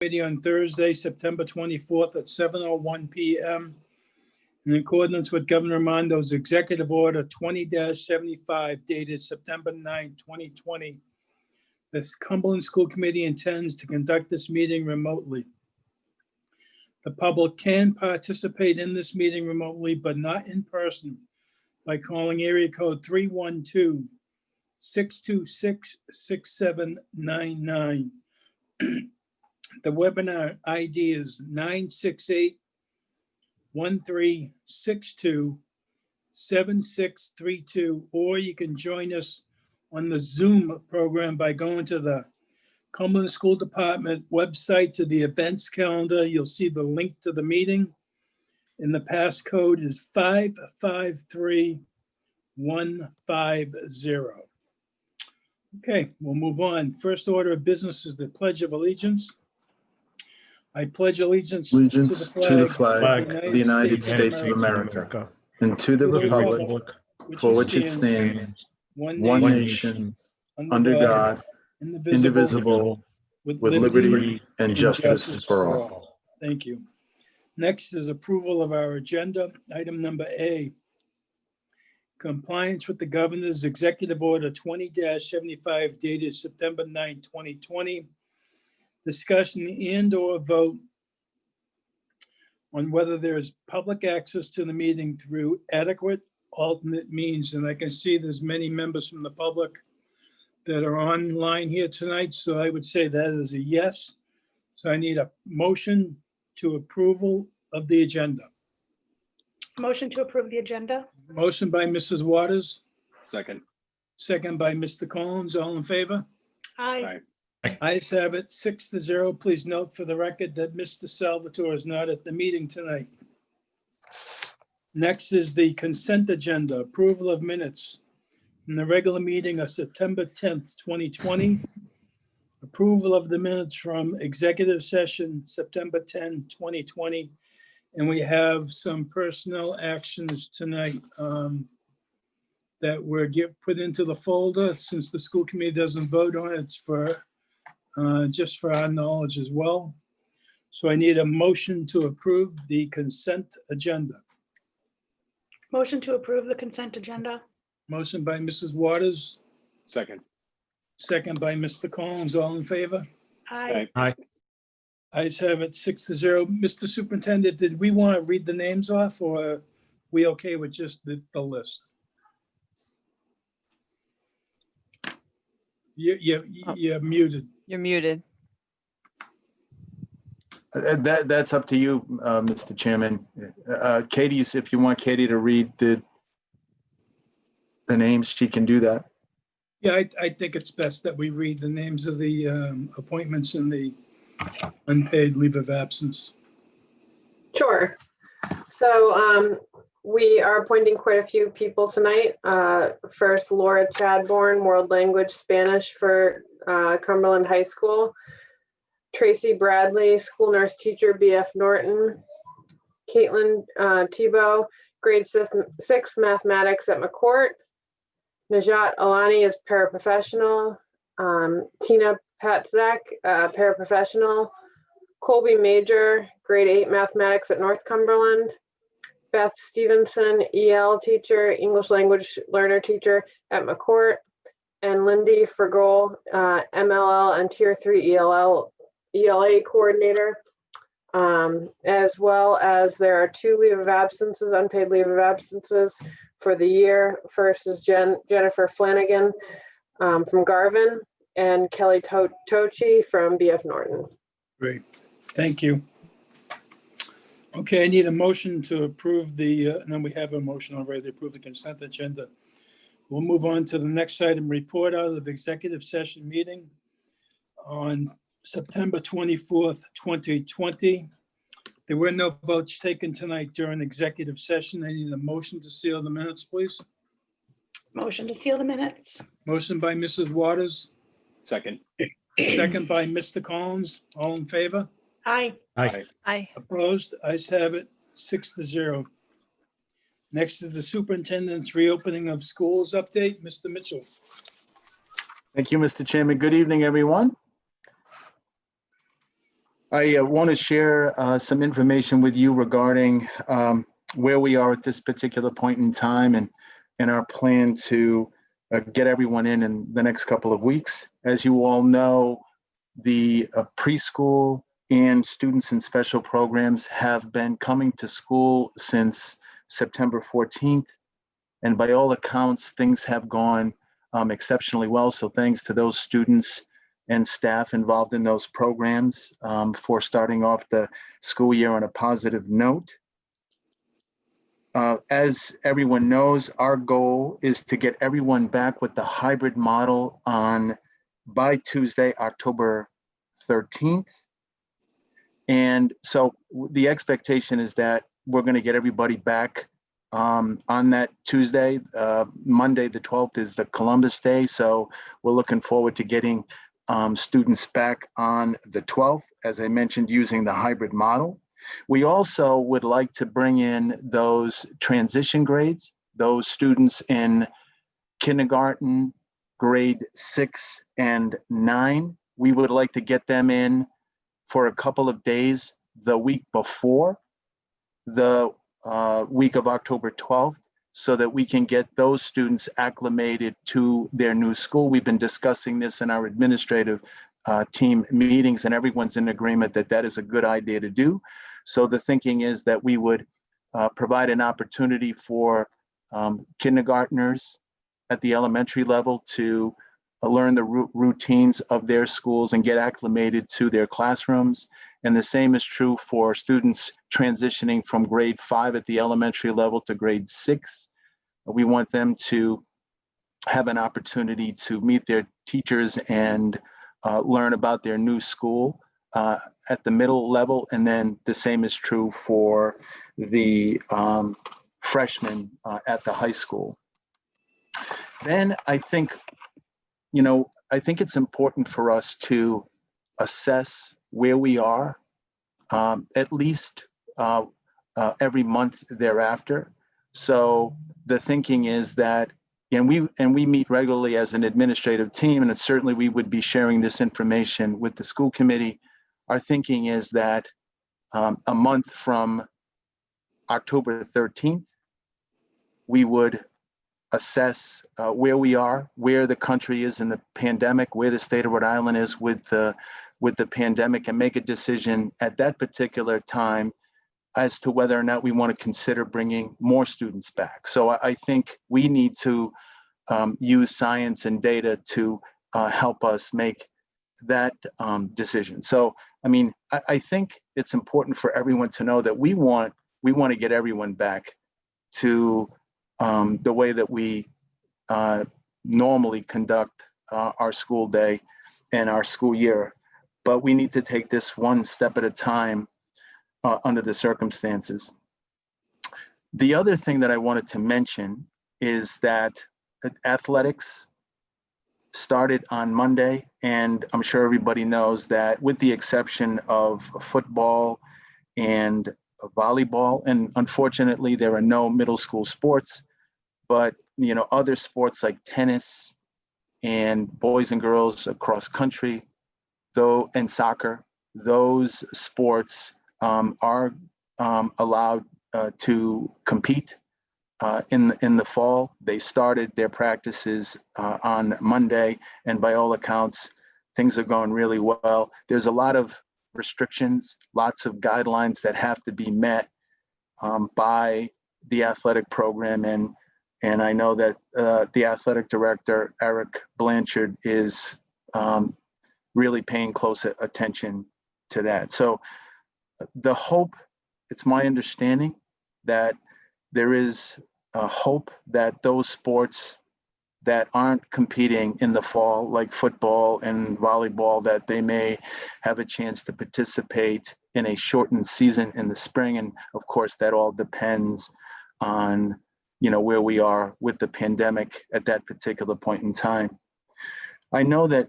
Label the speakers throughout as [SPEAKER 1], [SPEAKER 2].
[SPEAKER 1] Committee on Thursday, September 24th at 7:01 p.m. in accordance with Governor Armando's Executive Order 20-75 dated September 9, 2020. This Cumberland School Committee intends to conduct this meeting remotely. The public can participate in this meeting remotely, but not in person, by calling area code 312-626-6799. The webinar ID is 968-1362-7632, or you can join us on the Zoom program by going to the Cumberland School Department website to the events calendar. You'll see the link to the meeting, and the passcode is 553150. Okay, we'll move on. First order of business is the Pledge of Allegiance. I pledge allegiance to the flag
[SPEAKER 2] of the United States of America, and to the republic for which it stands, one nation, under God, indivisible, with liberty and justice for all.
[SPEAKER 1] Thank you. Next is approval of our agenda. Item number A, compliance with the Governor's Executive Order 20-75 dated September 9, 2020. Discussion and/or vote on whether there is public access to the meeting through adequate alternate means. And I can see there's many members from the public that are online here tonight, so I would say that is a yes. So I need a motion to approval of the agenda.
[SPEAKER 3] Motion to approve the agenda.
[SPEAKER 1] Motion by Mrs. Waters,
[SPEAKER 4] Second.
[SPEAKER 1] second by Mr. Collins. All in favor?
[SPEAKER 3] Aye.
[SPEAKER 1] Ayes have it, 6-0. Please note for the record that Mr. Salvatore is not at the meeting tonight. Next is the consent agenda, approval of minutes from the regular meeting of September 10th, 2020. Approval of the minutes from executive session, September 10, 2020. And we have some personnel actions tonight that were put into the folder. Since the school committee doesn't vote on it, it's for just for our knowledge as well. So I need a motion to approve the consent agenda.
[SPEAKER 3] Motion to approve the consent agenda.
[SPEAKER 1] Motion by Mrs. Waters,
[SPEAKER 4] Second.
[SPEAKER 1] second by Mr. Collins. All in favor?
[SPEAKER 3] Aye.
[SPEAKER 1] Ayes have it, 6-0. Mr. Superintendent, did we want to read the names off, or are we okay with just the list? You're muted.
[SPEAKER 5] You're muted.
[SPEAKER 2] That's up to you, Mr. Chairman. Katie's, if you want Katie to read the names, she can do that.
[SPEAKER 1] Yeah, I think it's best that we read the names of the appointments and the unpaid leave of absence.
[SPEAKER 6] Sure. So we are appointing quite a few people tonight. First, Laura Chadbourne, World Language Spanish for Cumberland High School. Tracy Bradley, School Nurse Teacher, BF Norton. Caitlin Tebow, Grade 6 Mathematics at McCourt. Najat Alani is paraprofessional. Tina Patzak, paraprofessional. Colby Major, Grade 8 Mathematics at North Cumberland. Beth Stevenson, EL teacher, English language learner teacher at McCourt. And Lindy Fergol, MLL and Tier 3 ELA coordinator. As well as there are 2 leave of absences, unpaid leave of absences for the year. First is Jennifer Flanagan from Garvin, and Kelly Tochi from BF Norton.
[SPEAKER 1] Great, thank you. Okay, I need a motion to approve the, no, we have a motion already to approve the consent agenda. We'll move on to the next item, report out of executive session meeting on September 24th, 2020. There were no votes taken tonight during executive session. I need a motion to seal the minutes, please.
[SPEAKER 3] Motion to seal the minutes.
[SPEAKER 1] Motion by Mrs. Waters,
[SPEAKER 4] Second.
[SPEAKER 1] second by Mr. Collins. All in favor?
[SPEAKER 3] Aye.
[SPEAKER 5] Aye.
[SPEAKER 1] Opposed? Ayes have it, 6-0. Next is the superintendent's reopening of schools update. Mr. Mitchell.
[SPEAKER 2] Thank you, Mr. Chairman. Good evening, everyone. I want to share some information with you regarding where we are at this particular point in time and our plan to get everyone in the next couple of weeks. As you all know, the preschool and students in special programs have been coming to school since September 14th. And by all accounts, things have gone exceptionally well. So thanks to those students and staff involved in those programs for starting off the school year on a positive note. As everyone knows, our goal is to get everyone back with the hybrid model by Tuesday, October 13th. And so the expectation is that we're going to get everybody back on that Tuesday. Monday, the 12th, is the Columbus Day. So we're looking forward to getting students back on the 12th, as I mentioned, using the hybrid model. We also would like to bring in those transition grades, those students in kindergarten, grade 6 and 9. We would like to get them in for a couple of days the week before the week of October 12th, so that we can get those students acclimated to their new school. We've been discussing this in our administrative team meetings, and everyone's in agreement that that is a good idea to do. So the thinking is that we would provide an opportunity for kindergartners at the elementary level to learn the routines of their schools and get acclimated to their classrooms. And the same is true for students transitioning from grade 5 at the elementary level to grade 6. We want them to have an opportunity to meet their teachers and learn about their new school at the middle level. And then the same is true for the freshmen at the high school. Then I think it's important for us to assess where we are at least every month thereafter. So the thinking is that, and we meet regularly as an administrative team, and certainly we would be sharing this information with the school committee. Our thinking is that a month from October 13th, we would assess where we are, where the country is in the pandemic, where the state of Rhode Island is with the pandemic, and make a decision at that particular time as to whether or not we want to consider bringing more students back. So I think we need to use science and data to help us make that decision. So, I mean, I think it's important for everyone to know that we want to get everyone back to the way that we normally conduct our school day and our school year. But we need to take this one step at a time under the circumstances. The other thing that I wanted to mention is that athletics started on Monday, and I'm sure everybody knows that, with the exception of football and volleyball, and unfortunately there are no middle school sports, but other sports like tennis and boys and girls across country, and soccer, those sports are allowed to compete in the fall. They started their practices on Monday, and by all accounts, things are going really well. There's a lot of restrictions, lots of guidelines that have to be met by the athletic program, and I know that the athletic director, Eric Blanchard, is really paying close attention to that. So the hope, it's my understanding that there is a hope that those sports that aren't competing in the fall, like football and volleyball, that they may have a chance to participate in a shortened season in the spring. And of course, that all depends on where we are with the pandemic at that particular point in time. I know that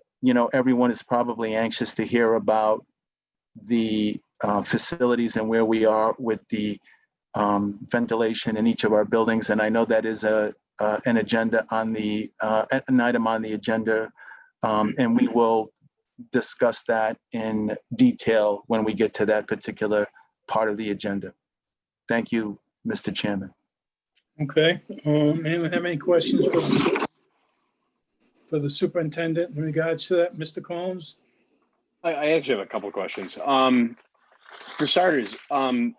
[SPEAKER 2] everyone is probably anxious to hear about the facilities and where we are with the ventilation in each of our buildings, and I know that is an agenda on an item on the agenda, and we will discuss that in detail when we get to that particular part of the agenda. Thank you, Mr. Chairman.
[SPEAKER 1] Okay, anyone have any questions for the superintendent in regards to that, Mr. Collins?
[SPEAKER 4] I actually have a couple of questions. For starters, a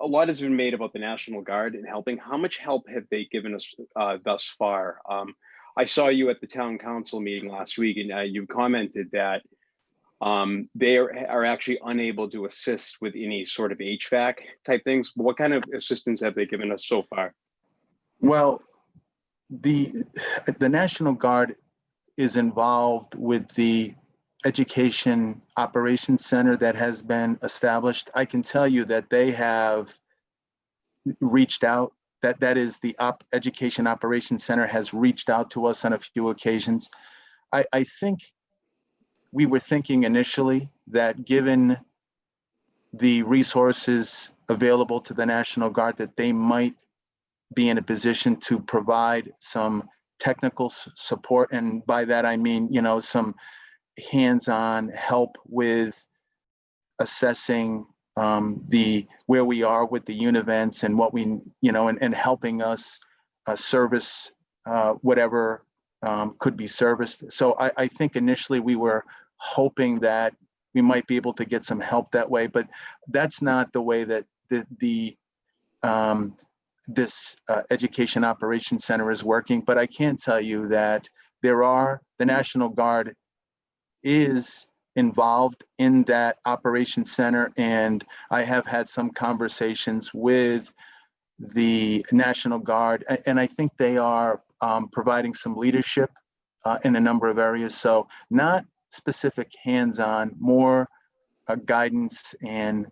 [SPEAKER 4] lot has been made about the National Guard and helping. How much help have they given us thus far? I saw you at the town council meeting last week, and you commented that they are actually unable to assist with any sort of HVAC type things. What kind of assistance have they given us so far?
[SPEAKER 2] Well, the National Guard is involved with the Education Operations Center that has been established. I can tell you that they have reached out. That is the Education Operations Center has reached out to us on a few occasions. I think we were thinking initially that given the resources available to the National Guard, that they might be in a position to provide some technical support. And by that, I mean, some hands-on help with assessing where we are with the univents and what we, and helping us service whatever could be serviced. So I think initially we were hoping that we might be able to get some help that way, but that's not the way that this Education Operations Center is working. But I can tell you that the National Guard is involved in that operations center, and I have had some conversations with the National Guard, and I think they are providing some leadership in a number of areas. So not specific hands-on, more guidance and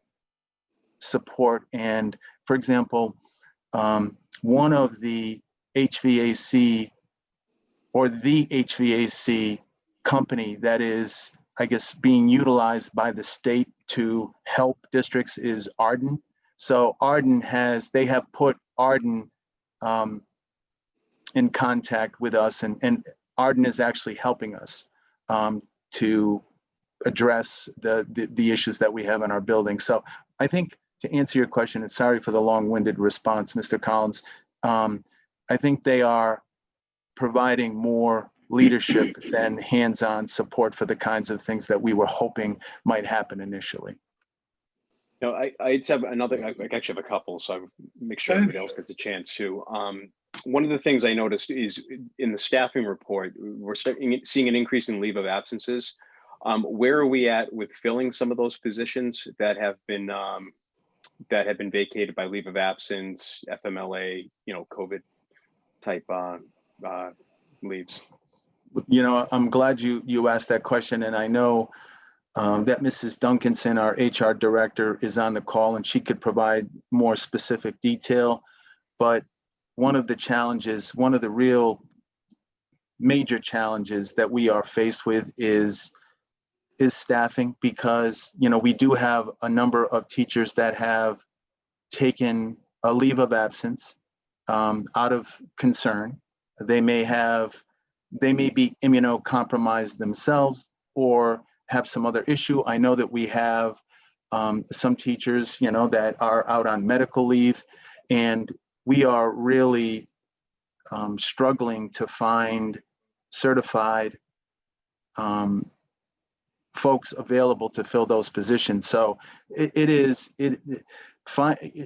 [SPEAKER 2] support. And for example, one of the HVAC company that is, I guess, being utilized by the state to help districts is Arden. So they have put Arden in contact with us, and Arden is actually helping us to address the issues that we have in our building. So I think, to answer your question, and sorry for the long-winded response, Mr. Collins, I think they are providing more leadership than hands-on support for the kinds of things that we were hoping might happen initially.
[SPEAKER 4] No, I have another, I actually have a couple, so I'll make sure everybody else gets a chance to. One of the things I noticed is in the staffing report, we're seeing an increase in leave of absences. Where are we at with filling some of those positions that have been vacated by leave of absence, FMLA, COVID type leaves?
[SPEAKER 2] I'm glad you asked that question, and I know that Mrs. Duncanson, our HR director, is on the call, and she could provide more specific detail. But one of the real major challenges that we are faced with is staffing, because we do have a number of teachers that have taken a leave of absence out of concern. They may be immunocompromised themselves or have some other issue. I know that we have some teachers, that are out on medical leave, and we are really struggling to find certified folks available to fill those positions. So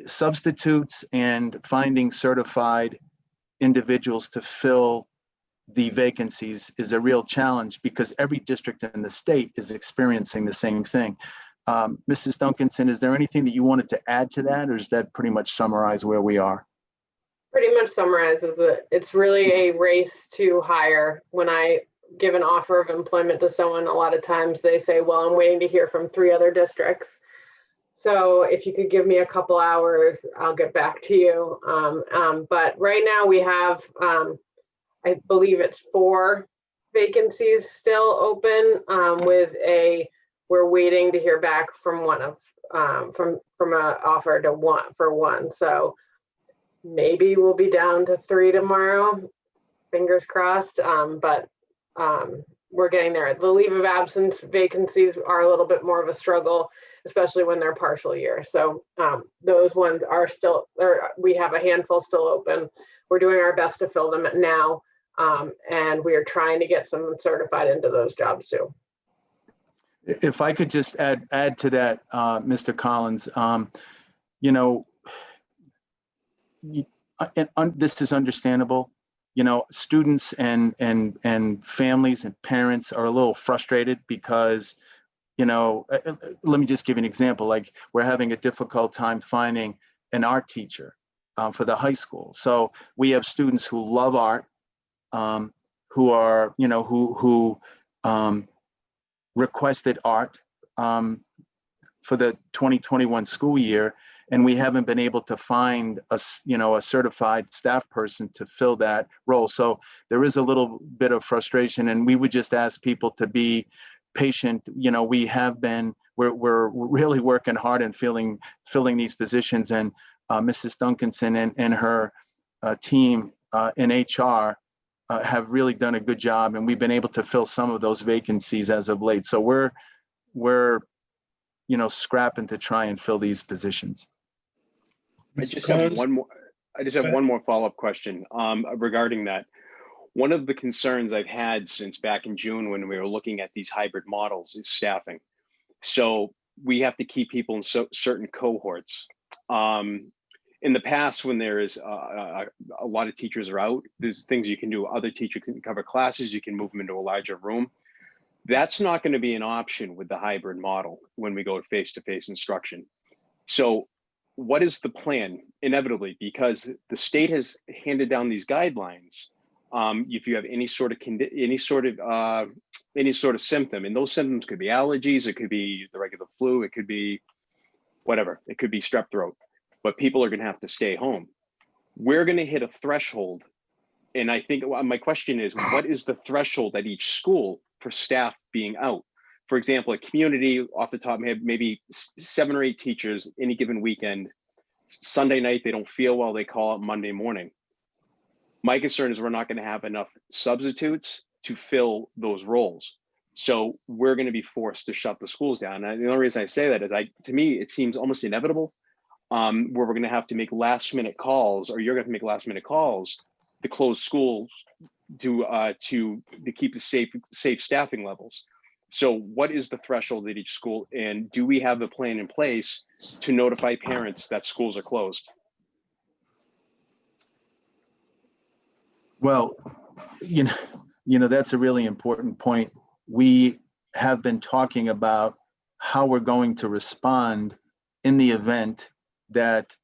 [SPEAKER 2] substitutes and finding certified individuals to fill the vacancies is a real challenge, because every district in the state is experiencing the same thing. Mrs. Duncanson, is there anything that you wanted to add to that, or does that pretty much summarize where we are?
[SPEAKER 6] Pretty much summarizes it. It's really a race to hire. When I give an offer of employment to someone, a lot of times they say, well, I'm waiting to hear from 3 other districts. So if you could give me a couple hours, I'll get back to you. But right now we have, I believe it's 4 vacancies still open, we're waiting to hear back from one of, from an offer to one. So maybe we'll be down to 3 tomorrow, fingers crossed. But we're getting there. The leave of absence vacancies are a little bit more of a struggle, especially when they're partial year. So those ones are still, or we have a handful still open. We're doing our best to fill them now. And we are trying to get someone certified into those jobs too.
[SPEAKER 2] If I could just add to that, Mr. Collins, you know, this is understandable. You know, students and families and parents are a little frustrated because, you know, let me just give you an example. Like, we're having a difficult time finding an art teacher for the high school. So we have students who love art, who are, you know, who requested art for the 2021 school year, and we haven't been able to find a certified staff person to fill that role. So there is a little bit of frustration, and we would just ask people to be patient. You know, we're really working hard and filling these positions, and Mrs. Duncanson and her team in HR have really done a good job, and we've been able to fill some of those vacancies as of late. So we're you know, scrapping to try and fill these positions.
[SPEAKER 4] I just have one more follow-up question regarding that. One of the concerns I've had since back in June when we were looking at these hybrid models is staffing. So we have to keep people in certain cohorts. In the past, when there is a lot of teachers are out, there's things you can do. Other teachers can cover classes. You can move them into a larger room. That's not going to be an option with the hybrid model when we go face-to-face instruction. So what is the plan? Inevitably, because the state has handed down these guidelines. If you have any sort of symptom, and those symptoms could be allergies, it could be the regular flu, it could be whatever, it could be strep throat, but people are going to have to stay home. We're going to hit a threshold. And I think my question is, what is the threshold at each school for staff being out? For example, a community, off the top of my head, maybe 7 or 8 teachers any given weekend. Sunday night, they don't feel well, they call it Monday morning. My concern is we're not going to have enough substitutes to fill those roles. So we're going to be forced to shut the schools down. And the only reason I say that is, to me, it seems almost inevitable where we're going to have to make last minute calls, or you're going to have to make last minute calls to close schools to keep the safe staffing levels. So what is the threshold at each school? And do we have a plan in place to notify parents that schools are closed?
[SPEAKER 2] Well, you know, that's a really important point. We have been talking about how we're going to respond in the event that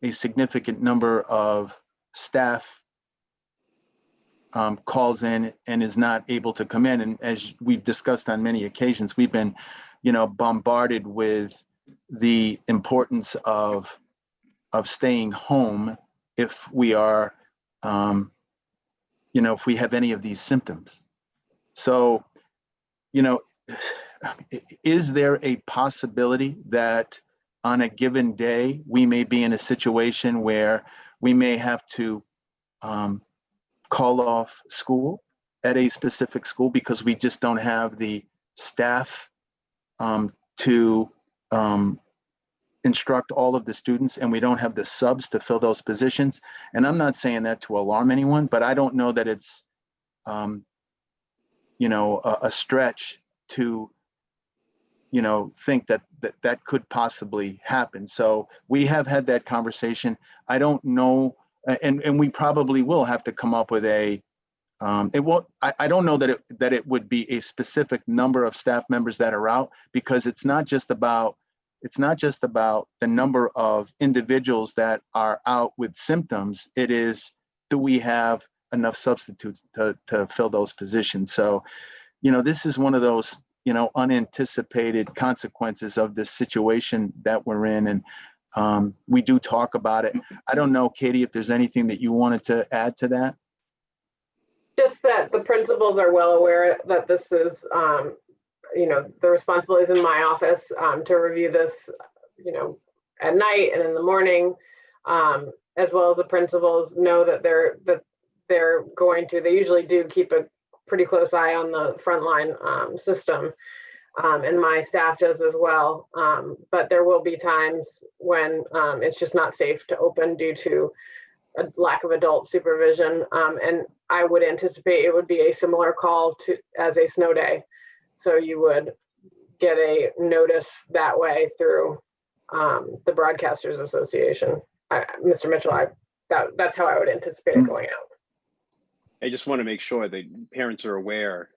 [SPEAKER 2] a significant number of staff calls in and is not able to come in. And as we've discussed on many occasions, we've been, you know, bombarded with the importance of staying home if we are, you know, if we have any of these symptoms. So, you know, is there a possibility that on a given day, we may be in a situation where we may have to call off school at a specific school because we just don't have the staff to instruct all of the students, and we don't have the subs to fill those positions? And I'm not saying that to alarm anyone, but I don't know that it's, you know, a stretch to, you know, think that could possibly happen. So we have had that conversation. I don't know, and we probably will have to come up with a, I don't know that it would be a specific number of staff members that are out, because it's not just about the number of individuals that are out with symptoms. It is, do we have enough substitutes to fill those positions? So, you know, this is one of those, you know, unanticipated consequences of this situation that we're in. And we do talk about it. I don't know, Katie, if there's anything that you wanted to add to that.
[SPEAKER 6] Just that the principals are well aware that this is, you know, the responsibility is in my office to review this, you know, at night and in the morning, as well as the principals know that they're going to, they usually do keep a pretty close eye on the frontline system, and my staff does as well. But there will be times when it's just not safe to open due to a lack of adult supervision. And I would anticipate it would be a similar call to as a snow day. So you would get a notice that way through the Broadcasters Association. Mr. Mitchell, that's how I would anticipate it going out.
[SPEAKER 4] I just want to make sure that parents are aware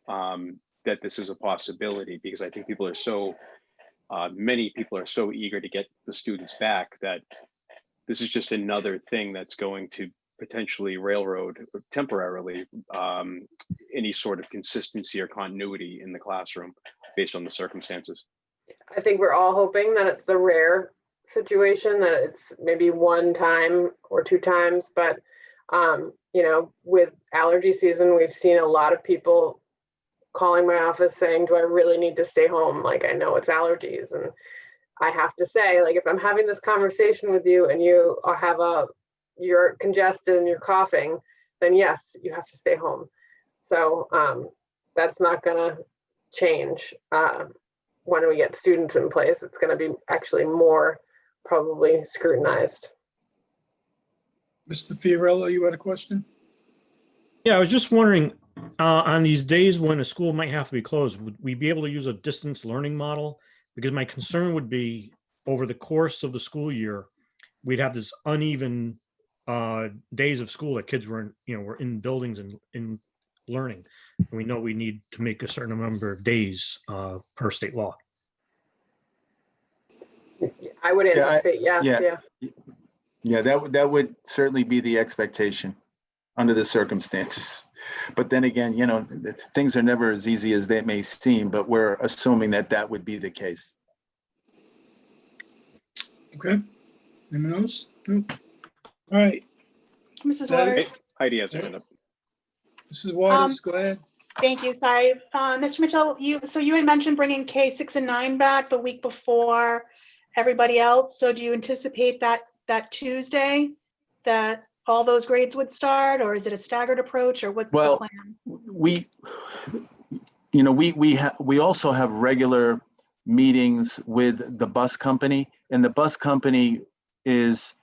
[SPEAKER 4] that this is a possibility, because I think people are so, many people are so eager to get the students back that this is just another thing that's going to potentially railroad temporarily any sort of consistency or continuity in the classroom based on the circumstances.
[SPEAKER 6] I think we're all hoping that it's the rare situation, that it's maybe one time or two times, but you know, with allergy season, we've seen a lot of people calling my office saying, do I really need to stay home? Like, I know it's allergies. And I have to say, like, if I'm having this conversation with you and you have you're congested and you're coughing, then yes, you have to stay home. So that's not gonna change when we get students in place. It's gonna be actually more probably scrutinized.
[SPEAKER 1] Mr. Fiorello, you had a question?
[SPEAKER 5] Yeah, I was just wondering, on these days when a school might have to be closed, would we be able to use a distance learning model? Because my concern would be over the course of the school year, we'd have this uneven days of school that kids were in buildings and in learning. And we know we need to make a certain number of days per state law.
[SPEAKER 6] I would anticipate, yeah.
[SPEAKER 2] Yeah, that would certainly be the expectation under the circumstances. But then again, you know, things are never as easy as they may seem, but we're assuming that that would be the case.
[SPEAKER 1] Okay. Anyone else? Nope. All right.
[SPEAKER 3] Mrs.
[SPEAKER 1] That
[SPEAKER 3] Waters.
[SPEAKER 4] Heidi has a hand up.
[SPEAKER 1] Mrs. Waters, go ahead.
[SPEAKER 3] Thank you. Sorry. Mr. Mitchell, you had mentioned bringing K6 and 9 back the week before everybody else. So do you anticipate that Tuesday that all those grades would start, or is it a staggered approach, or what's the plan?
[SPEAKER 2] We also have regular meetings with the bus company, and the bus company is,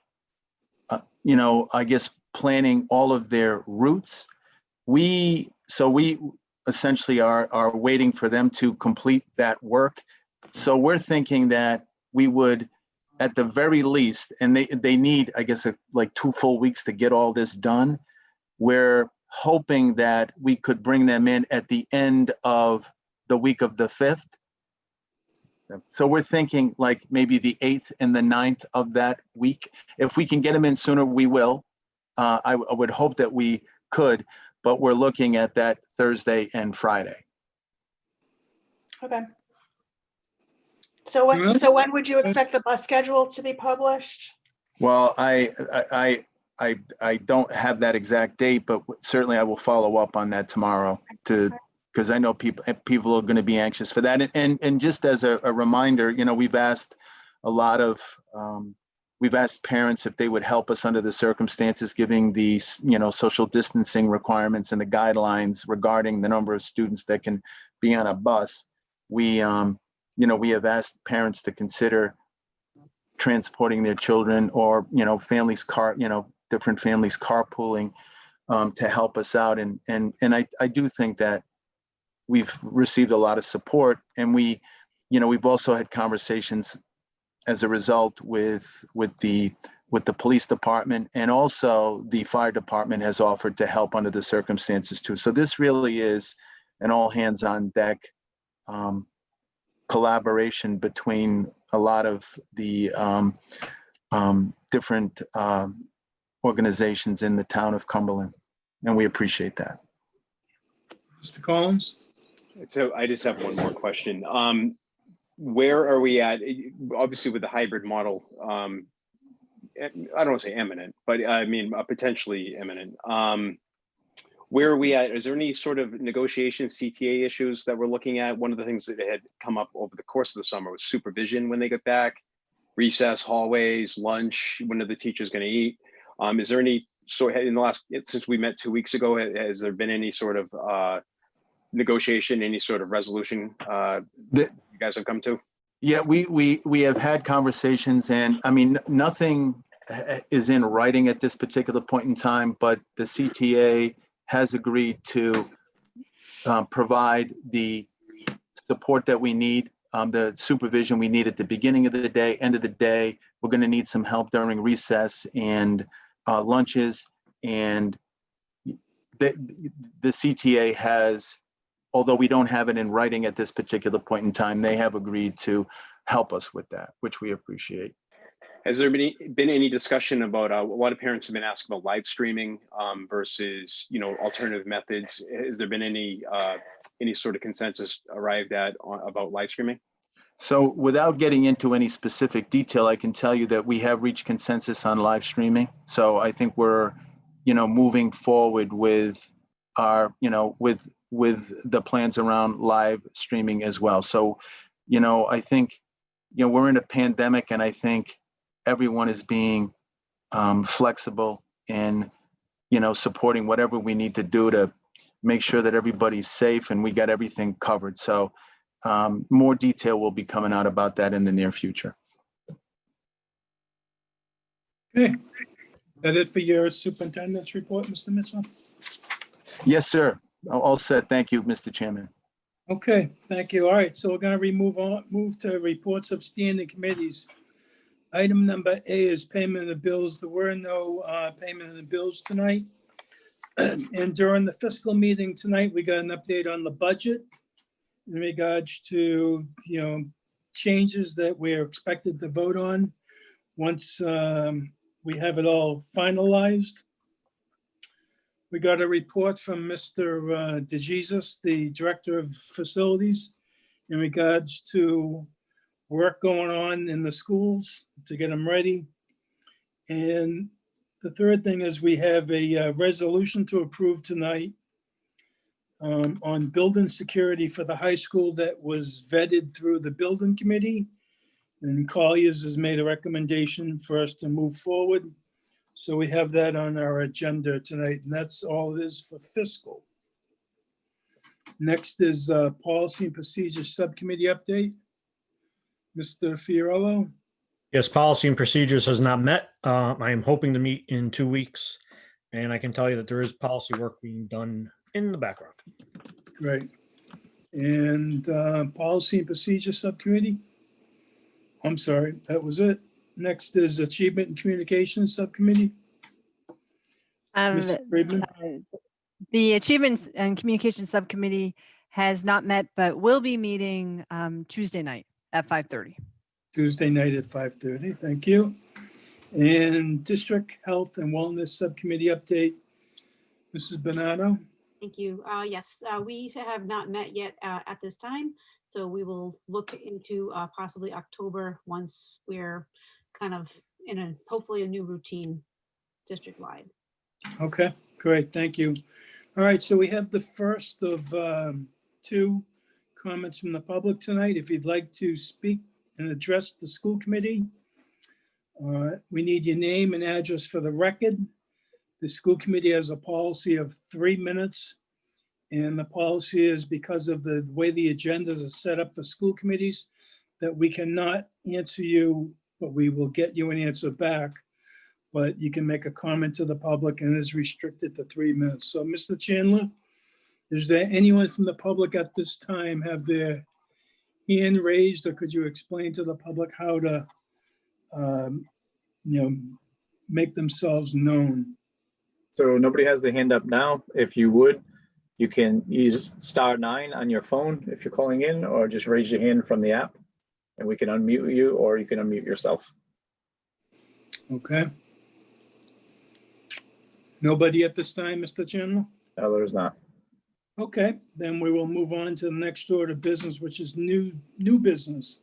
[SPEAKER 2] I guess, planning all of their routes. We essentially are waiting for them to complete that work. So we're thinking that we would, at the very least, and they need, I guess, like 2 full weeks to get all this done. We're hoping that we could bring them in at the end of the week of the 5th. So we're thinking like maybe the 8th and the 9th of that week. If we can get them in sooner, we will. I would hope that we could, but we're looking at that Thursday and Friday.
[SPEAKER 3] Okay. So when would you expect the bus schedule to be published?
[SPEAKER 2] Well, I don't have that exact date, but certainly I will follow up on that tomorrow because I know people are going to be anxious for that. And just as a reminder, we've asked parents if they would help us under the circumstances, giving the social distancing requirements and the guidelines regarding the number of students that can be on a bus. We have asked parents to consider transporting their children, or families different families carpooling to help us out. And I do think that we've received a lot of support, and we've also had conversations as a result with the police department, and also the fire department has offered to help under the circumstances too. So this really is an all hands on deck collaboration between a lot of the different organizations in the town of Cumberland, and we appreciate that.
[SPEAKER 1] Mr. Collins?
[SPEAKER 4] So I just have one more question. Where are we at, obviously with the hybrid model? I don't want to say imminent, but I mean potentially imminent. Where are we at? Is there any sort of negotiation, CTA issues that we're looking at? One of the things that had come up over the course of the summer was supervision when they get back, recess, hallways, lunch, when are the teachers going to eat? Is there any So in the last, since we met 2 weeks ago, has there been any sort of negotiation, any sort of resolution you guys have come to?
[SPEAKER 2] Yeah, we have had conversations, and I mean, nothing is in writing at this particular point in time, but the CTA has agreed to provide the support that we need, the supervision we need at the beginning of the day, end of the day. We're going to need some help during recess and lunches, and the CTA has, although we don't have it in writing at this particular point in time, they have agreed to help us with that, which we appreciate.
[SPEAKER 4] Has there been any discussion about a lot of parents have been asking about live streaming versus, you know, alternative methods? Has there been any sort of consensus arrived at about live streaming?
[SPEAKER 2] So without getting into any specific detail, I can tell you that we have reached consensus on live streaming. So I think we're, you know, moving forward with our, you know, with the plans around live streaming as well. So, you know, I think, you know, we're in a pandemic, and I think everyone is being flexible in, you know, supporting whatever we need to do to make sure that everybody's safe and we got everything covered. So more detail will be coming out about that in the near future.
[SPEAKER 1] Okay. That it for your superintendent's report, Mr. Mitchell?
[SPEAKER 2] Yes, sir. All set. Thank you, Mr. Chairman.
[SPEAKER 1] Okay, thank you. All right, so we're going to move to reports of standing committees. Item number A is payment of the bills. There were no payment of the bills tonight. And during the fiscal meeting tonight, we got an update on the budget in regards to, you know, changes that we're expected to vote on once we have it all finalized. We got a report from Mr. DeJesus, the Director of Facilities, in regards to work going on in the schools to get them ready. And the third thing is we have a resolution to approve tonight on building security for the high school that was vetted through the building committee. And Colliers has made a recommendation for us to move forward. So we have that on our agenda tonight, and that's all it is for fiscal. Next is Policy and Procedures Subcommittee update. Mr. Fiorello.
[SPEAKER 5] Yes, Policy and Procedures has not met. I am hoping to meet in 2 weeks, and I can tell you that there is policy work being done in the background.
[SPEAKER 1] Great. And Policy and Procedures Subcommittee. I'm sorry, that was it. Next is Achievement and Communications Subcommittee. Ms. Friedman?
[SPEAKER 7] The Achievements and Communications Subcommittee has not met, but will be meeting Tuesday night at 5:30.
[SPEAKER 1] Tuesday night at 5:30. Thank you. And District Health and Wellness Subcommittee update. Mrs. Bernardo?
[SPEAKER 8] Thank you. Yes, we have not met yet at this time. So we will look into possibly October once we're kind of in hopefully a new routine district-wide.
[SPEAKER 1] Okay, great. Thank you. All right, so we have the first of 2 comments from the public tonight. If you'd like to speak and address the school committee, we need your name and address for the record. The school committee has a policy of 3 minutes. And the policy is because of the way the agendas are set up for school committees that we cannot answer you, but we will get you an answer back. But you can make a comment to the public and it is restricted to 3 minutes. So Mr. Chandler, is there anyone from the public at this time have their hand raised, or could you explain to the public how to, you know, make themselves known?
[SPEAKER 9] So nobody has their hand up now. If you would, you can use *9 on your phone if you're calling in, or just raise your hand from the app and we can unmute you, or you can unmute yourself.
[SPEAKER 1] Okay. Nobody at this time, Mr. Chandler?
[SPEAKER 9] No, there's not.
[SPEAKER 1] Okay, then we will move on to the next order of business, which is new business.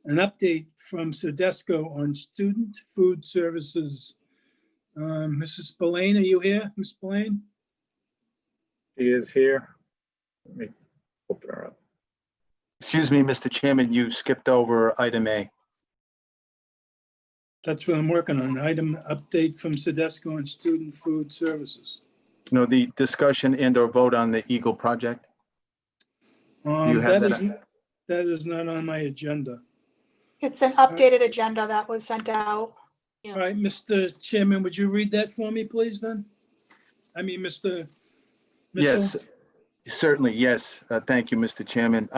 [SPEAKER 1] An update from Sedesco on student food services. Mrs. Spillane, are you here, Ms. Spillane?
[SPEAKER 9] She is here. Let me open her up.
[SPEAKER 2] Excuse me, Mr. Chairman, you skipped over item A.
[SPEAKER 1] That's what I'm working on. Item update from Sedesco and Student Food Services.
[SPEAKER 2] No, the discussion and or vote on the Eagle project. you have
[SPEAKER 1] That is not on my agenda.
[SPEAKER 3] It's an updated agenda that was sent out.
[SPEAKER 1] All right, Mr. Chairman, would you read that for me, please, then? I mean, Mr. Mitchell?
[SPEAKER 2] Yes, certainly, yes. Thank you, Mr. Chairman.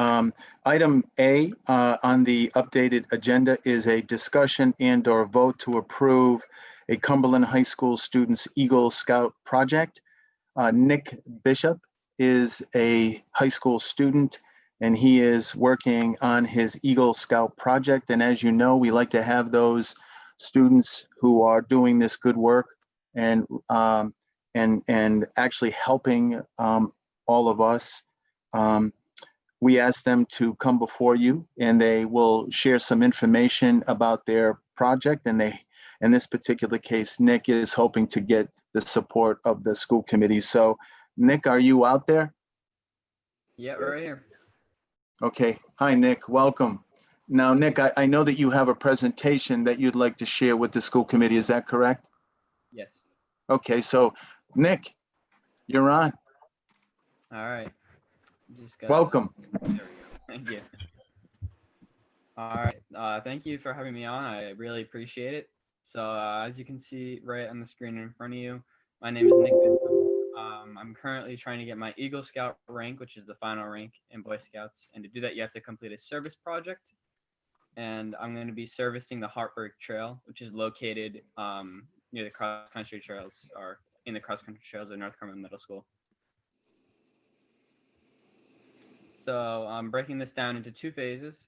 [SPEAKER 2] Item A on the updated agenda is a discussion and or vote to approve a Cumberland High School students Eagle Scout project. Nick Bishop is a high school student and he is working on his Eagle Scout project. And as you know, we like to have those students who are doing this good work and actually helping all of us. We ask them to come before you and they will share some information about their project. And in this particular case, Nick is hoping to get the support of the school committee. So Nick, are you out there?
[SPEAKER 10] Yeah, right here.
[SPEAKER 2] Okay. Hi, Nick. Welcome. Now, Nick, I know that you have a presentation that you'd like to share with the school committee. Is that correct?
[SPEAKER 10] Yes.
[SPEAKER 2] Okay. So, Nick, you're on.
[SPEAKER 10] All right.
[SPEAKER 2] Welcome.
[SPEAKER 10] There we go. Thank you. All right. Thank you for having me on. I really appreciate it. So, as you can see right on the screen in front of you, my name is Nick Bishop. I'm currently trying to get my Eagle Scout rank, which is the final rank in Boy Scouts. And to do that, you have to complete a service project. And I'm going to be servicing the Heartbreak Trail, which is located near the cross-country trails, or in the cross-country trails of North Cumberland Middle School. So I'm breaking this down into two phases.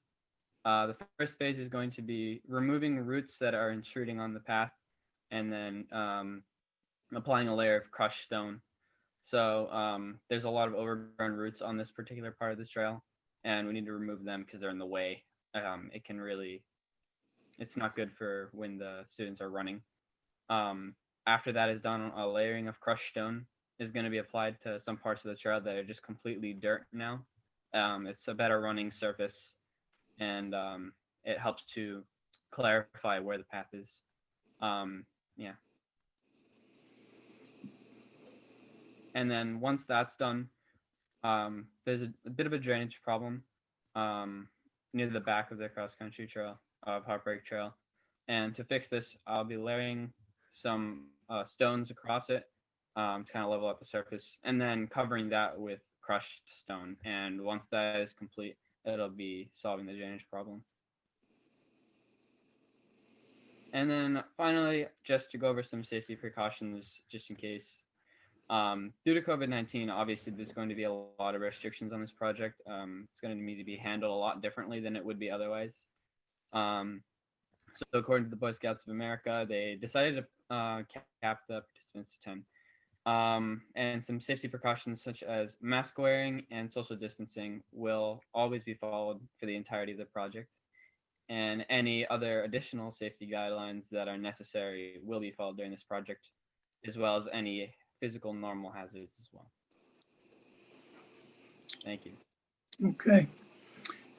[SPEAKER 10] The first phase is going to be removing roots that are intruding on the path, and then applying a layer of crushed stone. So there's a lot of overgrown roots on this particular part of the trail, and we need to remove them because they're in the way. It's not good for when the students are running. After that is done, a layering of crushed stone is going to be applied to some parts of the trail that are just completely dirt now. It's a better running surface, and it helps to clarify where the path is. Yeah. And then once that's done, there's a bit of a drainage problem near the back of the cross-country trail of Heartbreak Trail. And to fix this, I'll be layering some stones across it to kind of level out the surface, and then covering that with crushed stone. And once that is complete, it'll be solving the drainage problem. And then finally, just to go over some safety precautions, just in case. Due to COVID-19, obviously there's going to be a lot of restrictions on this project. It's going to need to be handled a lot differently than it would be otherwise. So according to the Boy Scouts of America, they decided to cap the participants to 10. And some safety precautions such as mask wearing and social distancing will always be followed for the entirety of the project. And any other additional safety guidelines that are necessary will be followed during this project, as well as any physical normal hazards as well. Thank you.
[SPEAKER 1] Okay.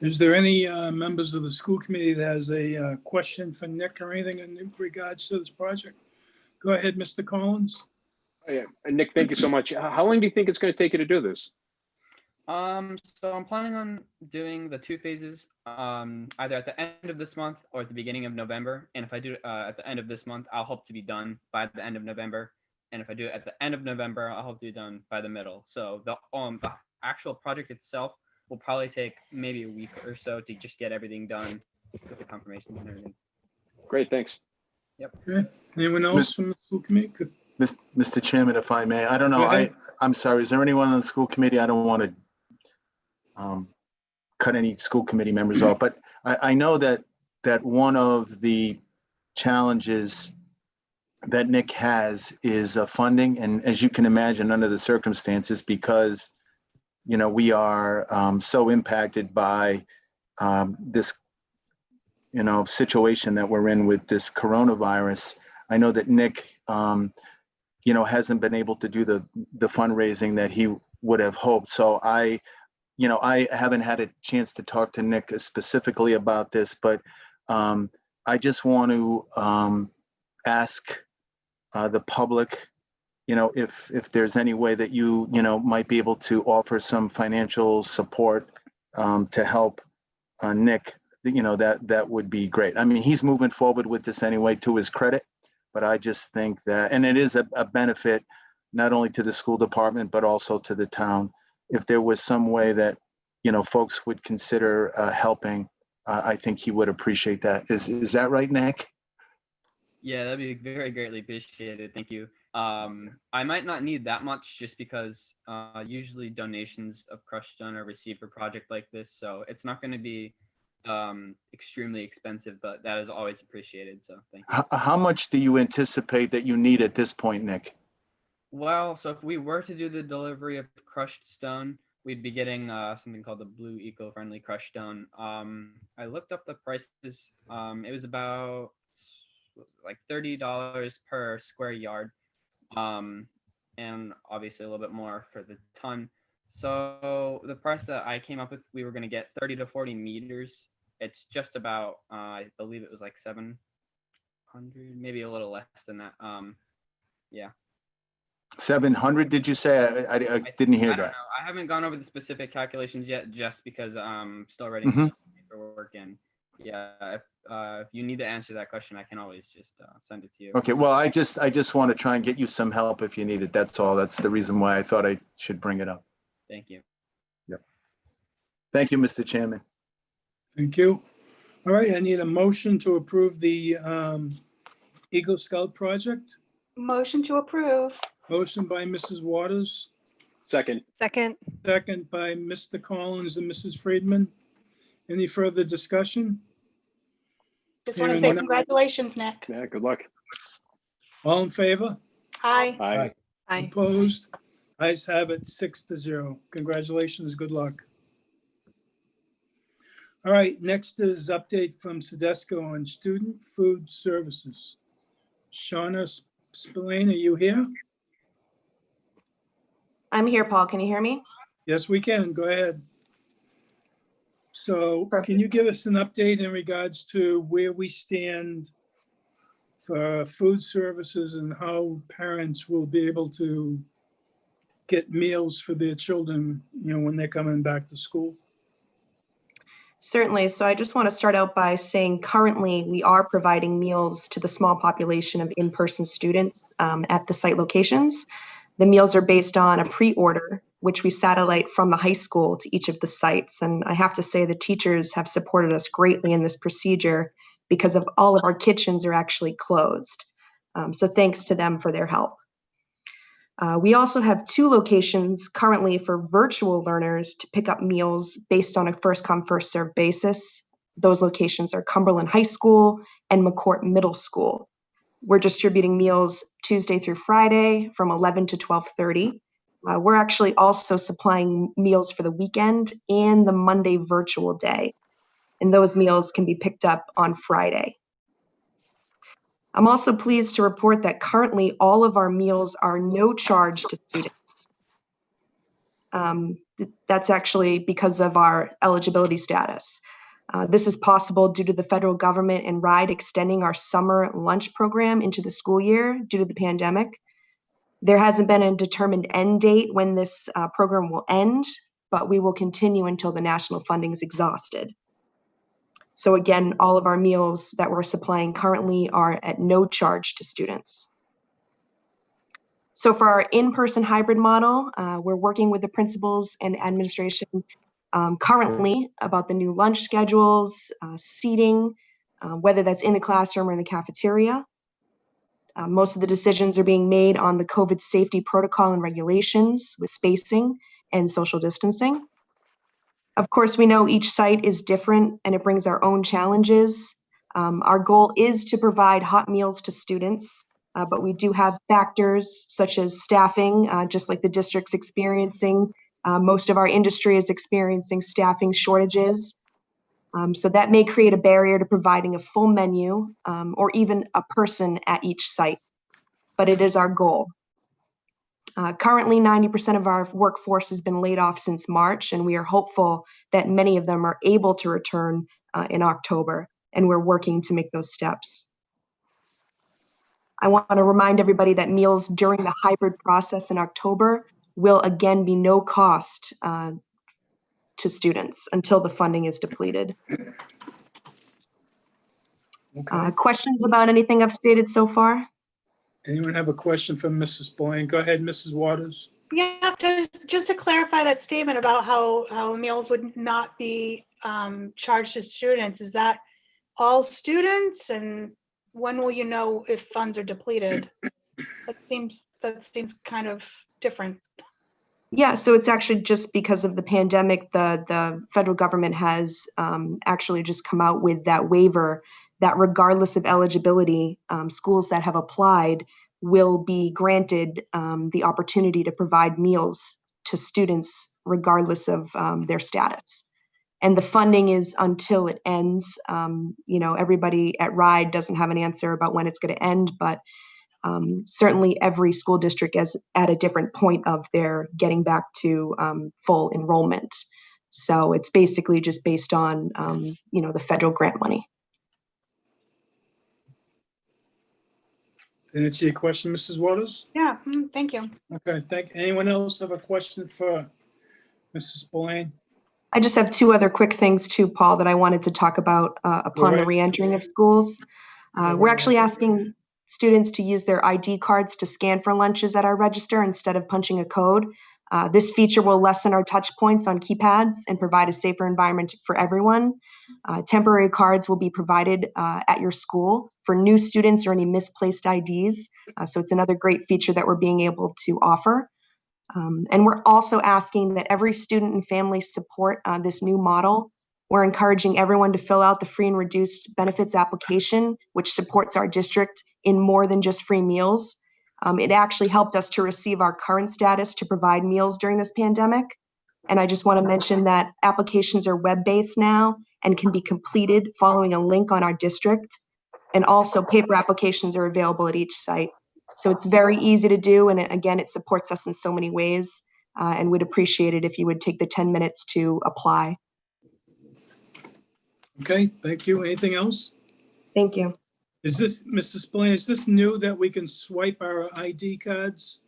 [SPEAKER 1] Is there any members of the school committee that has a question for Nick or anything in regards to this project? Go ahead, Mr. Collins.
[SPEAKER 4] Oh, yeah. Nick, thank you so much. How long do you think it's going to take you to do this?
[SPEAKER 10] So I'm planning on doing the two phases, either at the end of this month or at the beginning of November. And if I do it at the end of this month, I'll hope to be done by the end of November. And if I do it at the end of November, I'll hope to be done by the middle. So the actual project itself will probably take maybe a week or so to just get everything done with the confirmations and everything.
[SPEAKER 4] Great, thanks.
[SPEAKER 10] Yep.
[SPEAKER 1] Okay. Anyone else from the school committee?
[SPEAKER 2] Mr. Chairman, if I may, I don't know, I'm sorry, is there anyone on the school committee? I don't want to cut any school committee members off, but I know that one of the challenges that Nick has is funding. And as you can imagine, under the circumstances, because, you know, we are so impacted by this, you know, situation that we're in with this coronavirus. I know that Nick, you know, hasn't been able to do the fundraising that he would have hoped. So I haven't had a chance to talk to Nick specifically about this, but I just want to ask the public, if there's any way that you might be able to offer some financial support to help Nick, that would be great. I mean, he's moving forward with this anyway, to his credit, but I just think that, and it is a benefit not only to the school department, but also to the town. If there was some way that, folks would consider helping, I think he would appreciate that. Is that right, Nick?
[SPEAKER 10] Yeah, that'd be very greatly appreciated. Thank you. I might not need that much just because usually donations of crushed stone are received for a project like this. So it's not going to be extremely expensive, but that is always appreciated. So thank you.
[SPEAKER 2] How much do you anticipate that you need at this point, Nick?
[SPEAKER 10] Well, so if we were to do the delivery of crushed stone, we'd be getting something called the blue eco-friendly crushed stone. I looked up the prices. It was about like $30 per square yard, and obviously a little bit more for the ton. So the price that I came up with, we were going to get 30 to 40 meters. It's just about, I believe it was like 700, maybe a little less than that. Yeah.
[SPEAKER 2] 700, did you say? I didn't hear
[SPEAKER 10] I don't
[SPEAKER 2] that.
[SPEAKER 10] know. I haven't gone over the specific calculations yet, just because I'm still writing some paperwork. And yeah, if you need to answer that question, I can always just send it to you.
[SPEAKER 2] Okay. Well, I just want to try and get you some help if you need it. That's all. That's the reason why I thought I should bring it up.
[SPEAKER 10] Thank you.
[SPEAKER 2] Yep. Thank you, Mr. Chairman.
[SPEAKER 1] Thank you. All right, I need a motion to approve the Eagle Scout project.
[SPEAKER 3] Motion to approve.
[SPEAKER 1] Motion by Mrs. Waters,
[SPEAKER 4] Second.
[SPEAKER 7] Second.
[SPEAKER 1] second by Mr. Collins and Mrs. Friedman. Any further discussion?
[SPEAKER 3] Just want to
[SPEAKER 1] Hearing
[SPEAKER 3] say
[SPEAKER 1] none.
[SPEAKER 3] congratulations, Nick.
[SPEAKER 4] Yeah, good luck.
[SPEAKER 1] All in favor?
[SPEAKER 3] Aye.
[SPEAKER 4] Aye.
[SPEAKER 7] Aye.
[SPEAKER 1] Opposed? Ayes have it, 6-0. Congratulations, good luck. All right, next is update from Sedesco on student food services. Shauna Spillane, are you here?
[SPEAKER 11] I'm here, Paul. Can you hear me?
[SPEAKER 1] Yes, we can. Go ahead. So can you give us an update in regards to where we stand for food services and how parents will be able to get meals for their children, when they're coming back to school?
[SPEAKER 11] Certainly. So I just want to start out by saying currently we are providing meals to the small population of in-person students at the site locations. The meals are based on a pre-order, which we satellite from the high school to each of the sites. And I have to say the teachers have supported us greatly in this procedure because of all of our kitchens are actually closed. So thanks to them for their help. We also have 2 locations currently for virtual learners to pick up meals based on a first come, first served basis. Those locations are Cumberland High School and McCourt Middle School. We're distributing meals Tuesday through Friday from 11 to 12:30. We're actually also supplying meals for the weekend and the Monday virtual day. And those meals can be picked up on Friday. I'm also pleased to report that currently all of our meals are no charge to students. That's actually because of our eligibility status. This is possible due to the federal government and RIDE extending our summer lunch program into the school year due to the pandemic. There hasn't been a determined end date when this program will end, but we will continue until the national funding is exhausted. So again, all of our meals that we're supplying currently are at no charge to students. So for our in-person hybrid model, we're working with the principals and administration currently about the new lunch schedules, seating, whether that's in the classroom or in the cafeteria. Most of the decisions are being made on the COVID safety protocol and regulations with spacing and social distancing. Of course, we know each site is different and it brings our own challenges. Our goal is to provide hot meals to students, but we do have factors such as staffing, just like the district's experiencing. Most of our industry is experiencing staffing shortages. So that may create a barrier to providing a full menu or even a person at each site, but it is our goal. Currently, 90% of our workforce has been laid off since March, and we are hopeful that many of them are able to return in October. and we're working to make those steps. I want to remind everybody that meals during the hybrid process in October will again be no cost to students until the funding is depleted.
[SPEAKER 1] Okay.
[SPEAKER 11] Questions about anything I've stated so far?
[SPEAKER 1] Anyone have a question for Mrs. Blaine? Go ahead, Mrs. Waters.
[SPEAKER 3] Yeah, just to clarify that statement about how meals would not be charged to students, is that all students? And when will you know if funds are depleted? That seems kind of different.
[SPEAKER 11] Yeah, so it's actually just because of the pandemic, the federal government has actually just come out with that waiver that regardless of eligibility, schools that have applied will be granted the opportunity to provide meals to students regardless of their status. And the funding is until it ends. Everybody at RIDE doesn't have an answer about when it's going to end, but certainly every school district is at a different point of their getting back to full enrollment. So it's basically just based on, the federal grant money.
[SPEAKER 1] Did I answer your question, Mrs. Waters?
[SPEAKER 3] Yeah, thank you.
[SPEAKER 1] Okay, anyone else have a question for Mrs. Blaine?
[SPEAKER 11] I just have two other quick things too, Paul, that I wanted to talk about upon the reentering of schools. We're actually asking students to use their ID cards to scan for lunches at our register instead of punching a code. This feature will lessen our touch points on keypads and provide a safer environment for everyone. Temporary cards will be provided at your school for new students or any misplaced IDs. So it's another great feature that we're being able to offer. And we're also asking that every student and family support this new model. We're encouraging everyone to fill out the free and reduced benefits application, which supports our district in more than just free meals. It actually helped us to receive our current status to provide meals during this pandemic. And I just want to mention that applications are web-based now and can be completed following a link on our district. And also paper applications are available at each site. So it's very easy to do. And again, it supports us in so many ways. And we'd appreciate it if you would take the 10 minutes to apply.
[SPEAKER 1] Okay, thank you. Anything else?
[SPEAKER 11] Thank you.
[SPEAKER 1] Is this, Mrs. Blaine, is this new that we can swipe our ID cards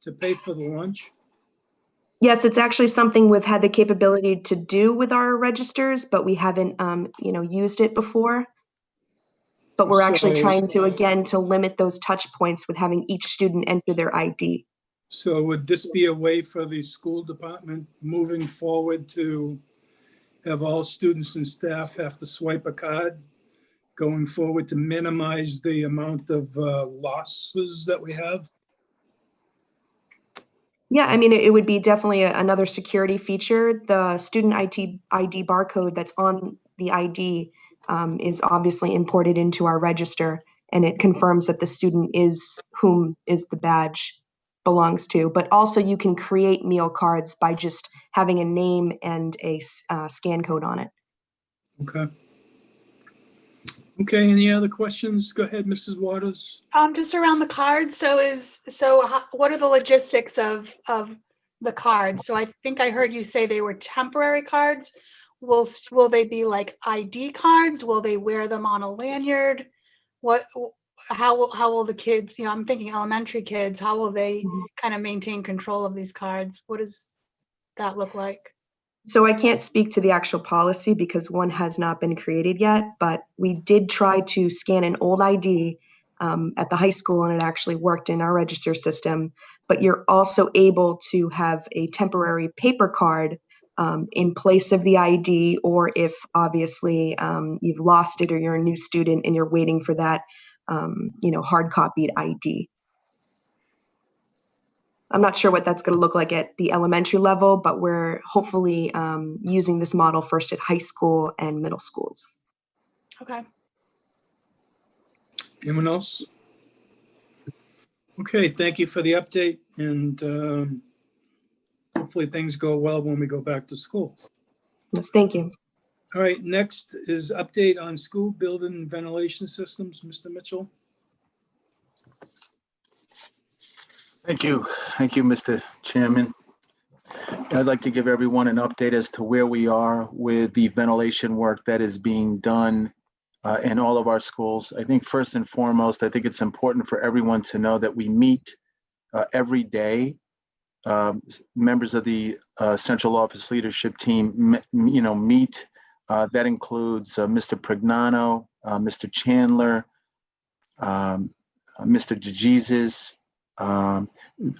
[SPEAKER 1] to pay for the lunch?
[SPEAKER 11] Yes, it's actually something we've had the capability to do with our registers, but we haven't, used it before. But we're actually trying to, again, to limit those touch points with having each student enter their ID.
[SPEAKER 1] So would this be a way for the school department moving forward to have all students and staff have to swipe a card going forward to minimize the amount of losses that we have?
[SPEAKER 11] Yeah, I mean, it would be definitely another security feature. The student ID barcode that's on the ID is obviously imported into our register, and it confirms that the student is whom is the badge belongs to. But also you can create meal cards by just having a name and a scan code on it.
[SPEAKER 1] Okay. Okay, any other questions? Go ahead, Mrs. Waters.
[SPEAKER 3] Just around the cards. What are the logistics of the cards? So I think I heard you say they were temporary cards. Will they be like ID cards? Will they wear them on a lanyard? How will the kids, I'm thinking elementary kids, how will they kind of maintain control of these cards? What does that look like?
[SPEAKER 11] So I can't speak to the actual policy because one has not been created yet, but we did try to scan an old ID at the high school and it actually worked in our register system. But you're also able to have a temporary paper card in place of the ID, or if obviously you've lost it or you're a new student and you're waiting for that, hard copied ID. I'm not sure what that's going to look like at the elementary level, but we're hopefully using this model first at high school and middle schools.
[SPEAKER 3] Okay.
[SPEAKER 1] Anyone else? Okay, thank you for the update, and hopefully things go well when we go back to school.
[SPEAKER 11] Yes, thank you.
[SPEAKER 1] All right, next is update on school building and ventilation systems. Mr. Mitchell.
[SPEAKER 2] Thank you, Mr. Chairman. I'd like to give everyone an update as to where we are with the ventilation work that is being done in all of our schools. I think first and foremost, I think it's important for everyone to know that we meet every day. Members of the central office leadership team, meet. That includes Mr. Prignano, Mr. Chandler, Mr. DeJesus.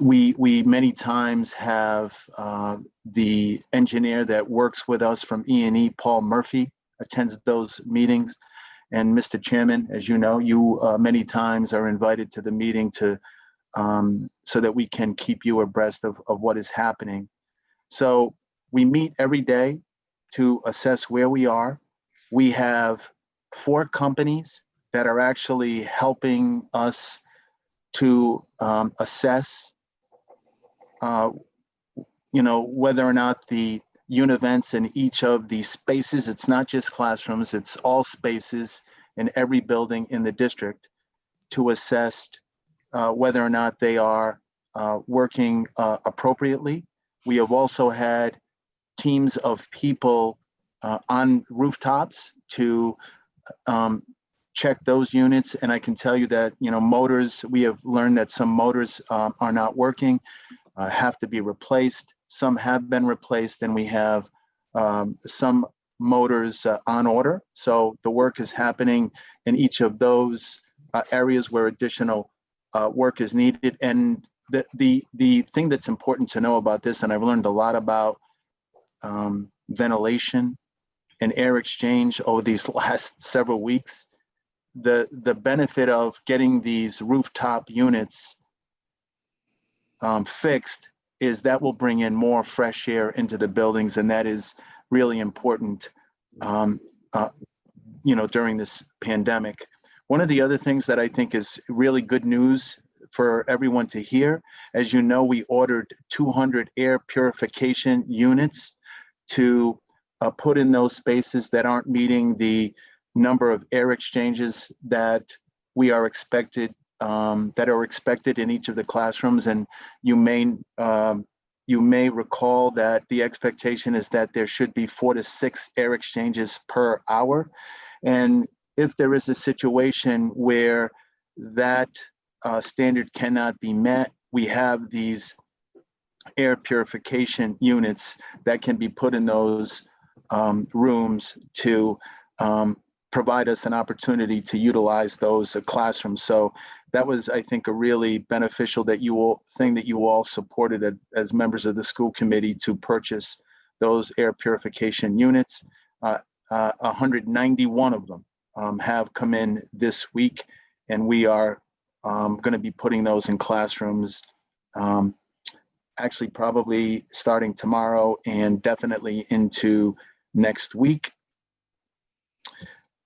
[SPEAKER 2] We many times have the engineer that works with us from E&E, Paul Murphy, attends those meetings. And Mr. Chairman, as you know, you many times are invited to the meeting to so that we can keep you abreast of what is happening. So we meet every day to assess where we are. We have 4 companies that are actually helping us to assess, whether or not the univents in each of the spaces, it's not just classrooms, it's all spaces in every building in the district, to assess whether or not they are working appropriately. We have also had teams of people on rooftops to check those units. And I can tell you that, motors, we have learned that some motors are not working, have to be replaced. Some have been replaced, and we have some motors on order. So the work is happening in each of those areas where additional work is needed. And the thing that's important to know about this, and I've learned a lot about ventilation and air exchange over these last several weeks, the benefit of getting these rooftop units fixed is that will bring in more fresh air into the buildings, and that is really important, during this pandemic. One of the other things that I think is really good news for everyone to hear, as you know, we ordered 200 air purification units to put in those spaces that aren't meeting the number of air exchanges that we are expected in each of the classrooms. And you may recall that the expectation is that there should be 4 to 6 air exchanges per hour. And if there is a situation where that standard cannot be met, we have these air purification units that can be put in those rooms to provide us an opportunity to utilize those classrooms. So that was, I think, a really beneficial thing that you all supported as members of the school committee, to purchase those air purification units. 191 of them have come in this week, and we are going to be putting those in classrooms actually probably starting tomorrow and definitely into next week.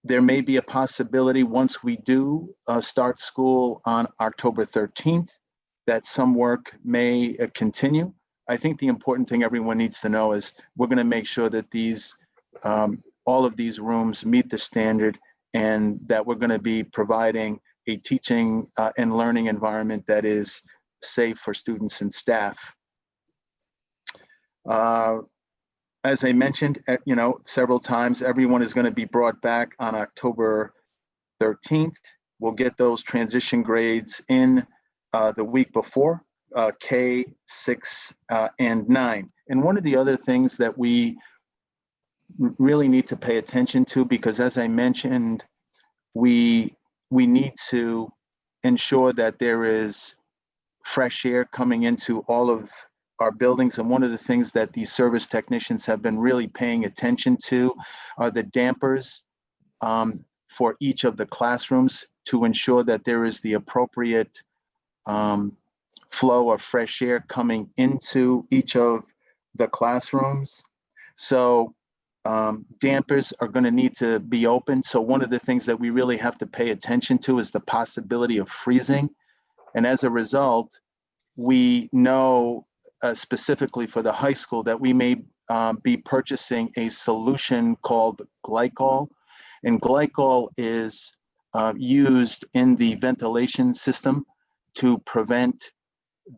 [SPEAKER 2] There may be a possibility, once we do start school on October 13th, that some work may continue. I think the important thing everyone needs to know is we're going to make sure that these all of these rooms meet the standard, and that we're going to be providing a teaching and learning environment that is safe for students and staff. As I mentioned, several times, everyone is going to be brought back on October 13th. We'll get those transition grades in the week before, K, 6, and 9. And one of the other things that we really need to pay attention to, because as I mentioned, we need to ensure that there is fresh air coming into all of our buildings. And one of the things that the service technicians have been really paying attention to are the dampers for each of the classrooms, to ensure that there is the appropriate flow of fresh air coming into each of the classrooms. So dampers are going to need to be open. So one of the things that we really have to pay attention to is the possibility of freezing. And as a result, we know specifically for the high school that we may be purchasing a solution called glycol. And glycol is used in the ventilation system to prevent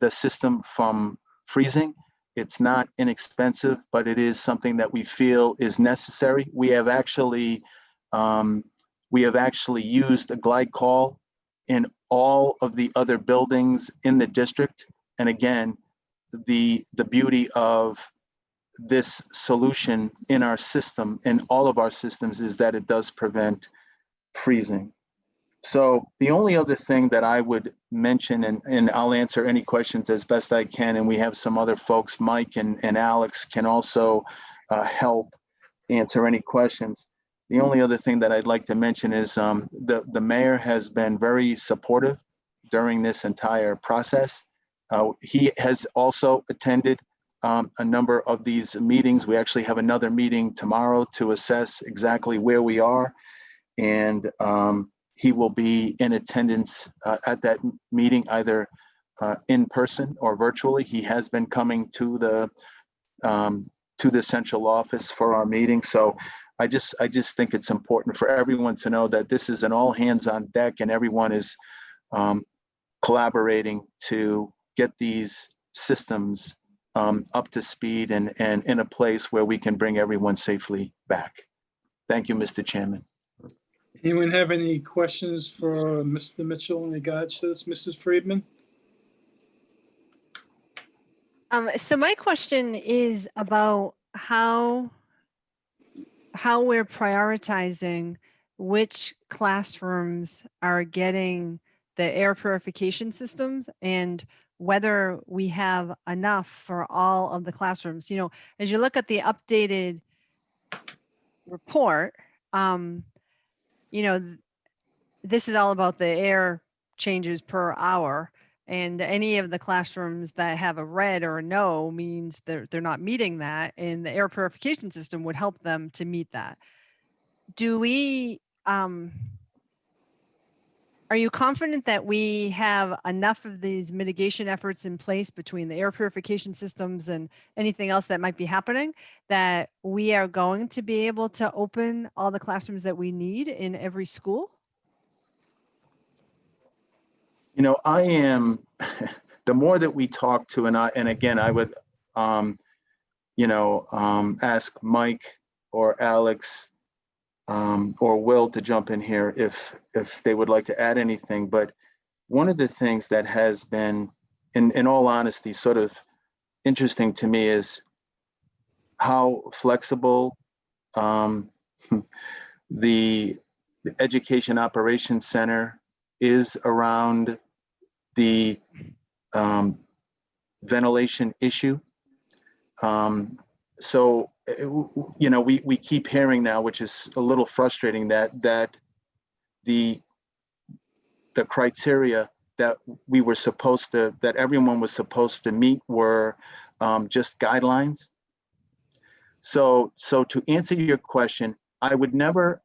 [SPEAKER 2] the system from freezing. It's not inexpensive, but it is something that we feel is necessary. We have actually We have actually used a glycol in all of the other buildings in the district. And again, the beauty of this solution in our system, in all of our systems, is that it does prevent freezing. So the only other thing that I would mention, and I'll answer any questions as best I can, and we have some other folks, Mike and Alex can also help answer any questions. The only other thing that I'd like to mention is the mayor has been very supportive during this entire process. He has also attended a number of these meetings. We actually have another meeting tomorrow to assess exactly where we are. And he will be in attendance at that meeting, either in person or virtually. He has been coming to the central office for our meeting. So I just think it's important for everyone to know that this is an all hands on deck, and everyone is collaborating to get these systems up to speed and in a place where we can bring everyone safely back. Thank you, Mr. Chairman.
[SPEAKER 1] Anyone have any questions for Mr. Mitchell in regards to this? Mrs. Friedman?
[SPEAKER 7] So my question is about how we're prioritizing which classrooms are getting the air purification systems and whether we have enough for all of the classrooms. You know, as you look at the updated report, you know, this is all about the air changes per hour, and any of the classrooms that have a red or a no means they're not meeting that, and the air purification system would help them to meet that. Do we, are you confident that we have enough of these mitigation efforts in place between the air purification systems and anything else that might be happening, that we are going to be able to open all the classrooms that we need in every school?
[SPEAKER 2] You know, I am, the more that we talk to, and again, I would, you know, ask Mike or Alex or Will to jump in here if they would like to add anything. But one of the things that has been, in all honesty, sort of interesting to me is how flexible the Education Operations Center is around the ventilation issue. So, you know, we keep hearing now, which is a little frustrating, that the criteria that we were supposed to, that everyone was supposed to meet were just guidelines. So to answer your question, I would never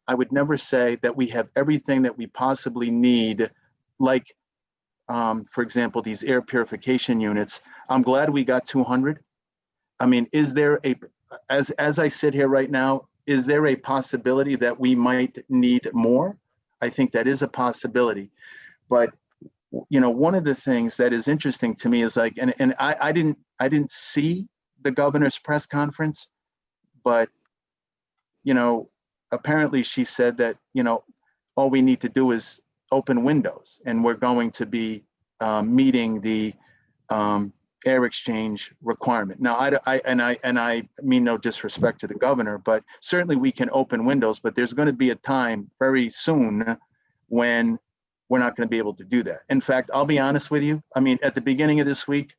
[SPEAKER 2] say that we have everything that we possibly need, like, for example, these air purification units. I'm glad we got 200. I mean, is there as I sit here right now, is there a possibility that we might need more? I think that is a possibility. But, you know, one of the things that is interesting to me is like, and I didn't see the governor's press conference, but, you know, apparently she said that, you know, all we need to do is open windows, and we're going to be meeting the air exchange requirement. Now, I mean no disrespect to the governor, but certainly we can open windows, but there's going to be a time very soon when we're not going to be able to do that. In fact, I'll be honest with you. I mean, at the beginning of this week,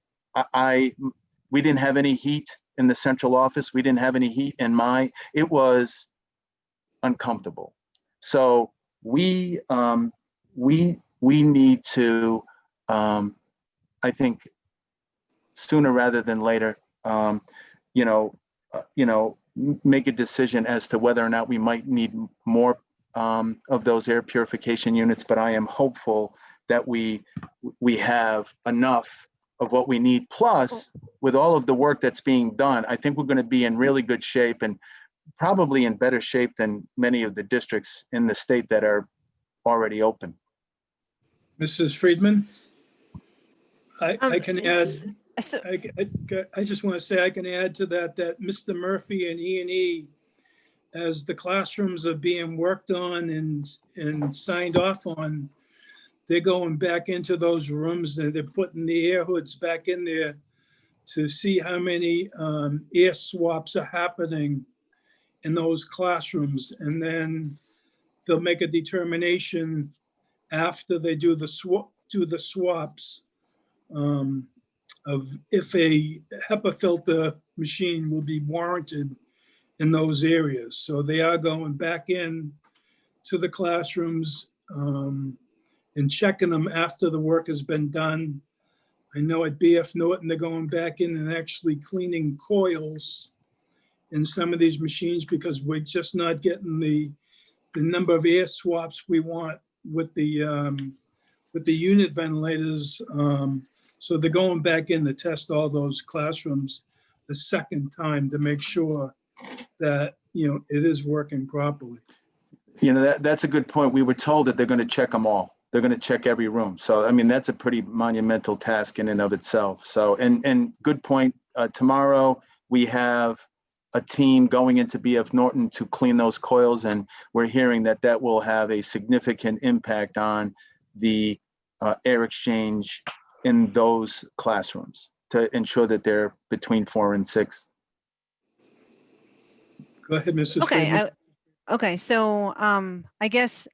[SPEAKER 2] we didn't have any heat in the central office. We didn't have any heat in it was uncomfortable. So we need to, I think, sooner rather than later, make a decision as to whether or not we might need more of those air purification units. But I am hopeful that we have enough of what we need. Plus, with all of the work that's being done, I think we're going to be in really good shape, and probably in better shape than many of the districts in the state that are already open.
[SPEAKER 1] Mrs. Friedman? I can add, I just want to say I can add to that Mr. Murphy and E&E as the classrooms are being worked on and signed off on, they're going back into those rooms and they're putting the air hoods back in there to see how many air swaps are happening in those classrooms. And then they'll make a determination after they do the swaps of if a HEPA filter machine will be warranted in those areas. So they are going back in to the classrooms and checking them after the work has been done. I know at BF Norton, they're going back in and actually cleaning coils in some of these machines because we're just not getting the number of air swaps we want with the unit ventilators. So they're going back in to test all those classrooms the second time to make sure that, it is working properly.
[SPEAKER 2] That's a good point. We were told that they're going to check them all. They're going to check every room. So, I mean, that's a pretty monumental task in and of itself. So, and good point. Tomorrow we have a team going into BF Norton to clean those coils, and we're hearing that will have a significant impact on the air exchange in those classrooms to ensure that they're between 4 and 6.
[SPEAKER 1] Go ahead, Mrs. Friedman.
[SPEAKER 7] Okay, so I guess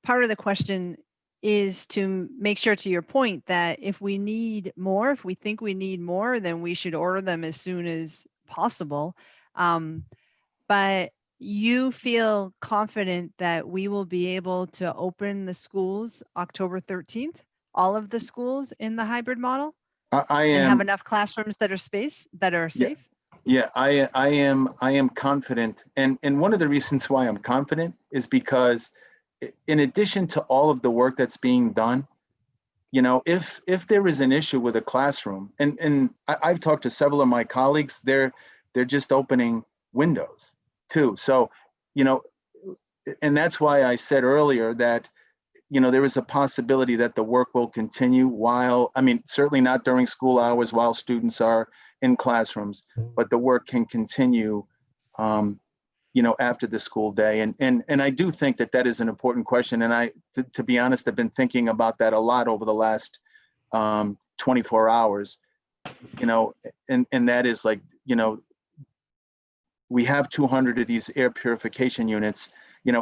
[SPEAKER 7] part of the question is to make sure, to your point, that if we need more, if we think we need more, then we should order them as soon as possible. But you feel confident that we will be able to open the schools October 13th, all of the schools in the hybrid model?
[SPEAKER 2] I am,
[SPEAKER 7] and have enough classrooms that are safe?
[SPEAKER 2] Yeah, I am confident. And one of the reasons why I'm confident is because in addition to all of the work that's being done, if there is an issue with a classroom, and I've talked to several of my colleagues, they're just opening windows too. So, and that's why I said earlier that, there is a possibility that the work will continue certainly not during school hours while students are in classrooms, but the work can continue, after the school day. And I do think that is an important question. And to be honest, I've been thinking about that a lot over the last 24 hours, and that is like, we have 200 of these air purification units.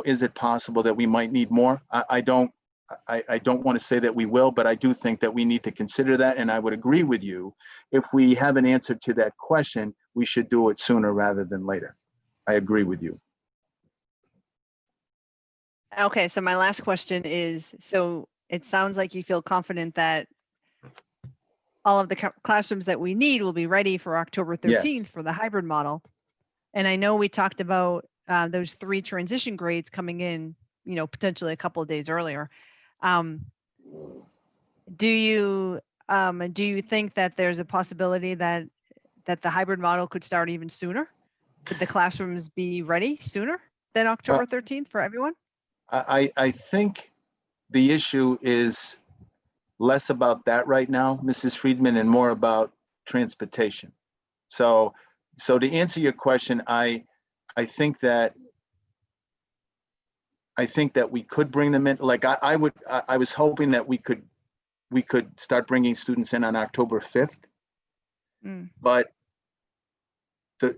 [SPEAKER 2] Is it possible that we might need more? I don't want to say that we will, but I do think that we need to consider that. And I would agree with you. If we have an answer to that question, we should do it sooner rather than later. I agree with you.
[SPEAKER 7] Okay, so my last question is, so it sounds like you feel confident that all of the classrooms that we need will be ready for October 13th
[SPEAKER 2] Yes.
[SPEAKER 7] for the hybrid model. And I know we talked about those 3 transition grades coming in, potentially a couple of days earlier. Do you think that there's a possibility that the hybrid model could start even sooner? Could the classrooms be ready sooner than October 13th for everyone?
[SPEAKER 2] I think the issue is less about that right now, Mrs. Friedman, and more about transportation. So to answer your question, I think that we could bring them in. Like I was hoping that we could start bringing students in on October 5th, but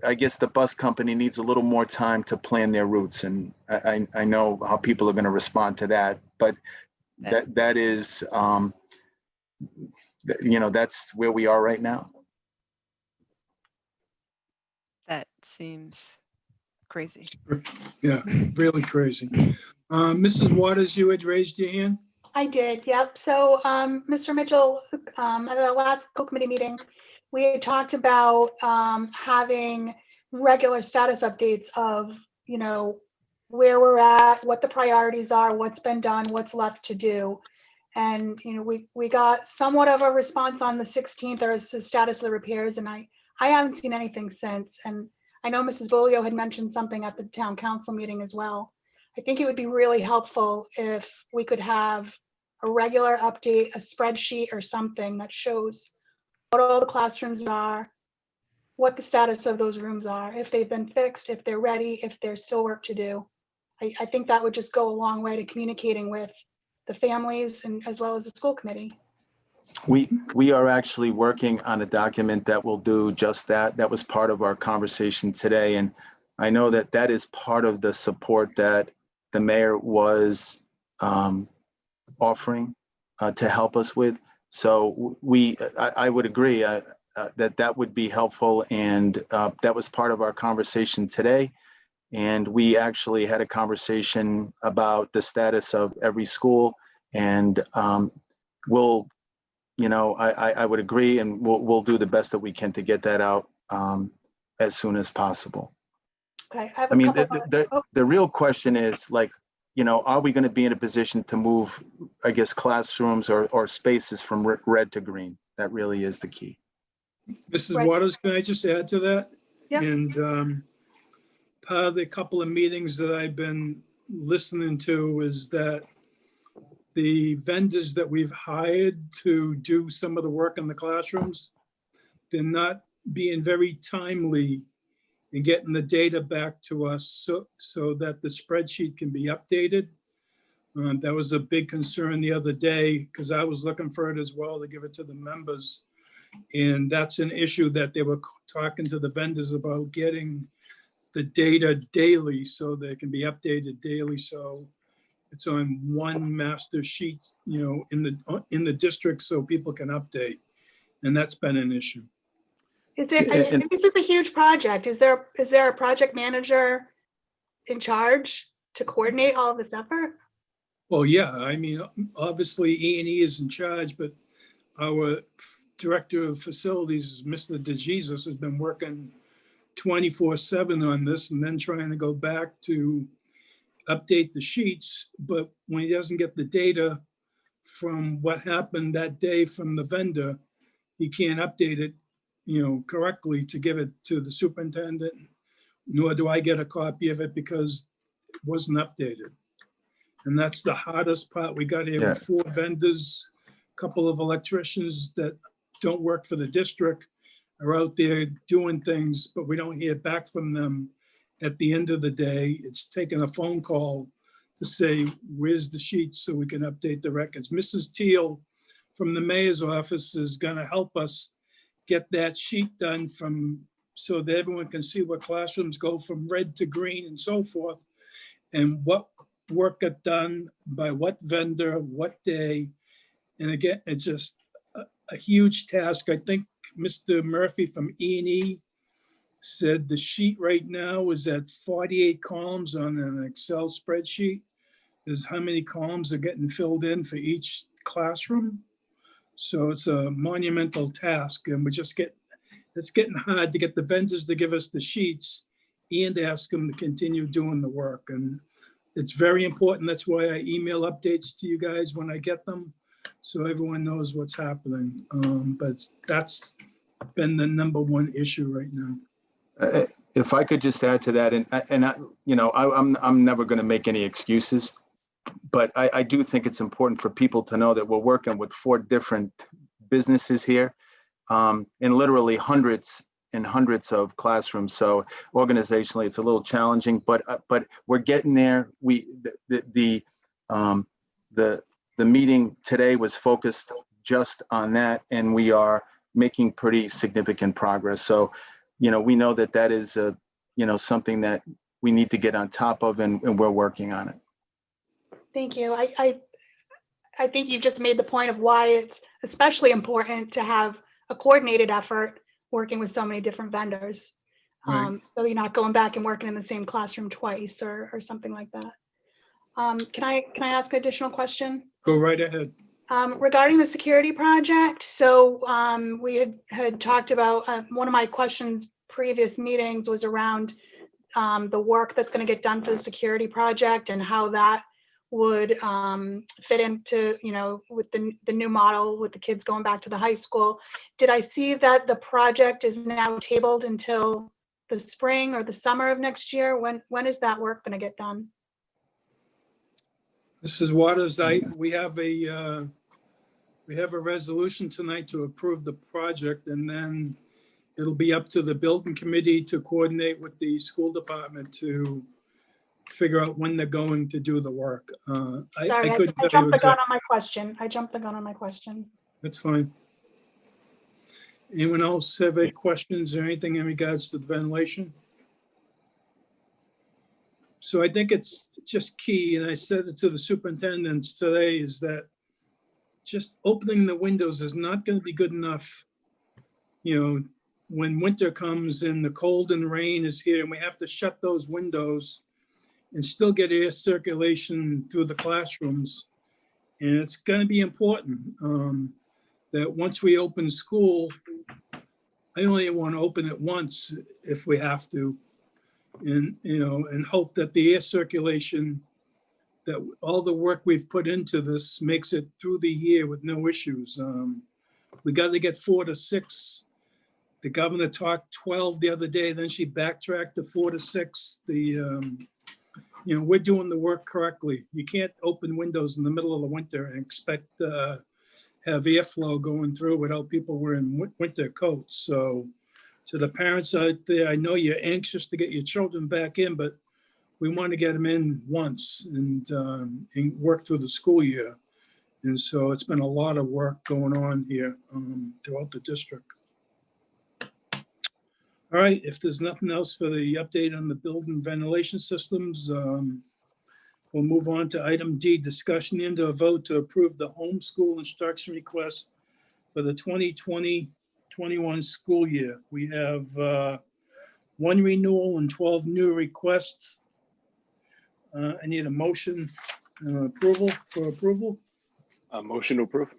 [SPEAKER 2] I guess the bus company needs a little more time to plan their routes, and I know how people are going to respond to that. But that is, that's where we are right now.
[SPEAKER 7] That seems crazy.
[SPEAKER 1] Yeah, really crazy. Mrs. Waters, you had raised your hand?
[SPEAKER 3] I did, yep. So, Mr. Mitchell, at our last school committee meeting, we had talked about having regular status updates of, where we're at, what the priorities are, what's been done, what's left to do. And, we got somewhat of a response on the 16th as to status of the repairs, and I haven't seen anything since. And I know Mrs. Bolio had mentioned something at the town council meeting as well. I think it would be really helpful if we could have a regular update, a spreadsheet or something that shows what all the classrooms are, what the status of those rooms are, if they've been fixed, if they're ready, if there's still work to do. I think that would just go a long way to communicating with the families and as well as the school committee.
[SPEAKER 2] We are actually working on a document that will do just that. That was part of our conversation today. And I know that that is part of the support that the mayor was offering to help us with. So I would agree that that would be helpful. And that was part of our conversation today. And we actually had a conversation about the status of every school. And we'll, I would agree, and we'll do the best that we can to get that out as soon as possible.
[SPEAKER 3] Okay, I have
[SPEAKER 2] I
[SPEAKER 3] a
[SPEAKER 2] mean,
[SPEAKER 3] couple.
[SPEAKER 2] the real question is, like, are we going to be in a position to move, I guess, classrooms or spaces from red to green? That really is the key.
[SPEAKER 1] Mrs.
[SPEAKER 3] Right.
[SPEAKER 1] Waters, can I just add to that?
[SPEAKER 3] Yeah.
[SPEAKER 1] And part of the couple of meetings that I've been listening to is that the vendors that we've hired to do some of the work in the classrooms, they're not being very timely in getting the data back to us so that the spreadsheet can be updated. That was a big concern the other day because I was looking for it as well to give it to the members. And that's an issue that they were talking to the vendors about, getting the data daily so they can be updated daily. So it's on one master sheet, in the district so people can update. And that's been an issue.
[SPEAKER 3] Is there, and this is a huge project. Is there a project manager in charge to coordinate all of this effort?
[SPEAKER 1] Well, yeah, I mean, obviously E&E is in charge, but our director of facilities, Mr. DeJesus, has been working 24/7 on this and then trying to go back to update the sheets. But when he doesn't get the data from what happened that day from the vendor, he can't update it, correctly to give it to the superintendent, nor do I get a copy of it because it wasn't updated. And that's the hardest part. We got here with 4 vendors, a couple of electricians that don't work for the district are out there doing things, but we don't hear back from them at the end of the day. It's taking a phone call to say, where's the sheets so we can update the records. Mrs. Teal from the mayor's office is going to help us get that sheet done so that everyone can see what classrooms go from red to green and so forth, and what work got done by what vendor, what day. And again, it's just a huge task. I think Mr. Murphy from E&E said the sheet right now is at 48 columns on an Excel spreadsheet. Is how many columns are getting filled in for each classroom. So it's a monumental task, and it's getting hard to get the vendors to give us the sheets and ask them to continue doing the work. And it's very important. That's why I email updates to you guys when I get them, so everyone knows what's happening. But that's been the number one issue right now.
[SPEAKER 2] If I could just add to that, I'm never going to make any excuses, but I do think it's important for people to know that we're working with 4 different businesses here, and literally hundreds and hundreds of classrooms. So organizationally, it's a little challenging, but we're getting there. The meeting today was focused just on that, and we are making pretty significant progress. So, we know that is something that we need to get on top of, and we're working on it.
[SPEAKER 3] Thank you. I think you just made the point of why it's especially important to have a coordinated effort working with so many different vendors.
[SPEAKER 1] Right.
[SPEAKER 3] So you're not going back and working in the same classroom twice or something like that. Can I ask an additional question?
[SPEAKER 1] Go right ahead.
[SPEAKER 3] Regarding the security project, so we had talked about, one of my questions previous meetings was around the work that's going to get done for the security project and how that would fit into, with the new model with the kids going back to the high school. Did I see that the project is now tabled until the spring or the summer of next year? When is that work going to get done?
[SPEAKER 1] Mrs. Waters, we have a resolution tonight to approve the project, and then it'll be up to the building committee to coordinate with the school department to figure out when they're going to do the work.
[SPEAKER 3] Sorry, I
[SPEAKER 1] couldn't tell you
[SPEAKER 3] jumped the gun
[SPEAKER 1] exactly.
[SPEAKER 3] on my question. I jumped the gun on my question.
[SPEAKER 1] That's fine. Anyone else have any questions or anything in regards to the ventilation? So I think it's just key, and I said it to the superintendents today, is that just opening the windows is not going to be good enough. You know, when winter comes and the cold and rain is here and we have to shut those windows and still get air circulation through the classrooms. And it's going to be important that once we open school, I only want to open it once if we have to, and and hope that the air circulation, that all the work we've put into this makes it through the year with no issues. We got to get 4 to 6. The governor talked 12 the other day, then she backtracked to 4 to 6. We're doing the work correctly. You can't open windows in the middle of the winter and expect have airflow going through without people wearing winter coats. So the parents out there, I know you're anxious to get your children back in, but we want to get them in once and work through the school year. And so it's been a lot of work going on here throughout the district. All right, if there's nothing else for the update on the building ventilation systems, we'll move on to item D, discussion and a vote to approve the homeschool instruction request for the 2020-21 school year. We have 1 renewal and 12 new requests. I need a motion approval.
[SPEAKER 4] Motion to approve.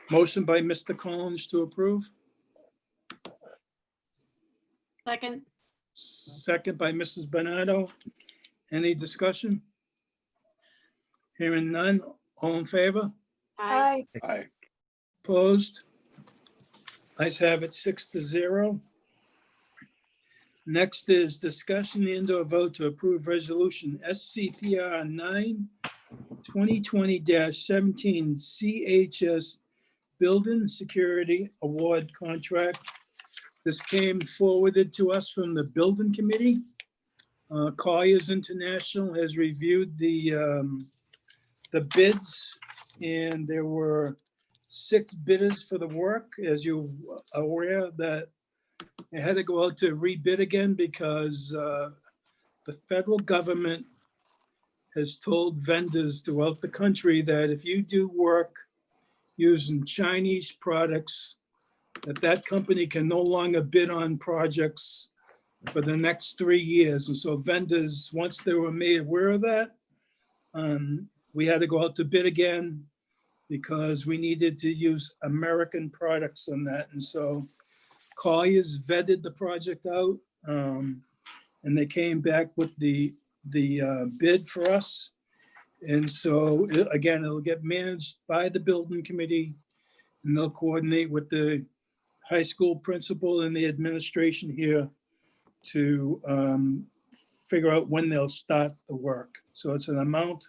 [SPEAKER 1] Motion by Mr. Collins to approve.
[SPEAKER 8] Second.
[SPEAKER 1] Second by Mrs. Bernardo. Any discussion? Hearing none. All in favor?
[SPEAKER 8] Aye.
[SPEAKER 4] Aye.
[SPEAKER 1] Opposed? Ayes have it 6-0. Next is discussion and or vote to approve resolution SCPR 9/2020-17 CHS Building Security Award Contract. This came forwarded to us from the building committee. Colliers International has reviewed the bids, and there were 6 bidders for the work. As you are aware, that it had to go out to rebid again because the federal government has told vendors throughout the country that if you do work using Chinese products, that company can no longer bid on projects for the next 3 years. And so vendors, once they were made aware of that, we had to go out to bid again because we needed to use American products on that. And so Colliers vetted the project out, and they came back with the bid for us. And so again, it'll get managed by the building committee, and they'll coordinate with the high school principal and the administration here to figure out when they'll start the work. So it's an amount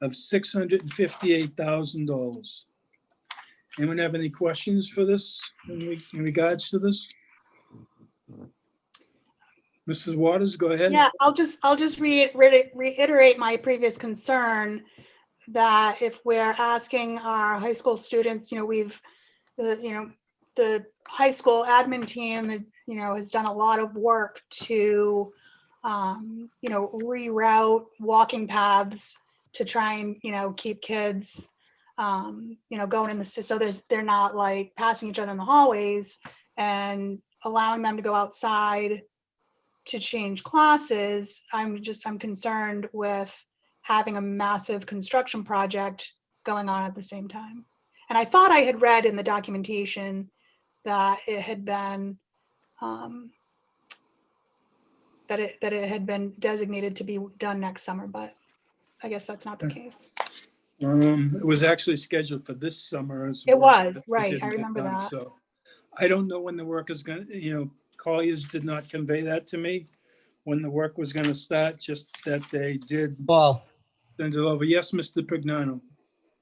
[SPEAKER 1] of $658,000. Anyone have any questions for this in regards to this? Mrs. Waters, go ahead.
[SPEAKER 3] Yeah, I'll just reiterate my previous concern that if we're asking our high school students, the high school admin team, has done a lot of work to, reroute walking paths to try and, keep kids, going in the, so they're not like passing each other in the hallways and allowing them to go outside to change classes. I'm concerned with having a massive construction project going on at the same time. And I thought I had read in the documentation that it had been that it had been designated to be done next summer, but I guess that's not the case.
[SPEAKER 1] It was actually scheduled for this summer.
[SPEAKER 3] It was, right. I remember that.
[SPEAKER 1] So I don't know when the work is going to, Colliers did not convey that to me when the work was going to start, just that they did
[SPEAKER 12] Well,
[SPEAKER 1] send it over. Yes, Mr. Pignano.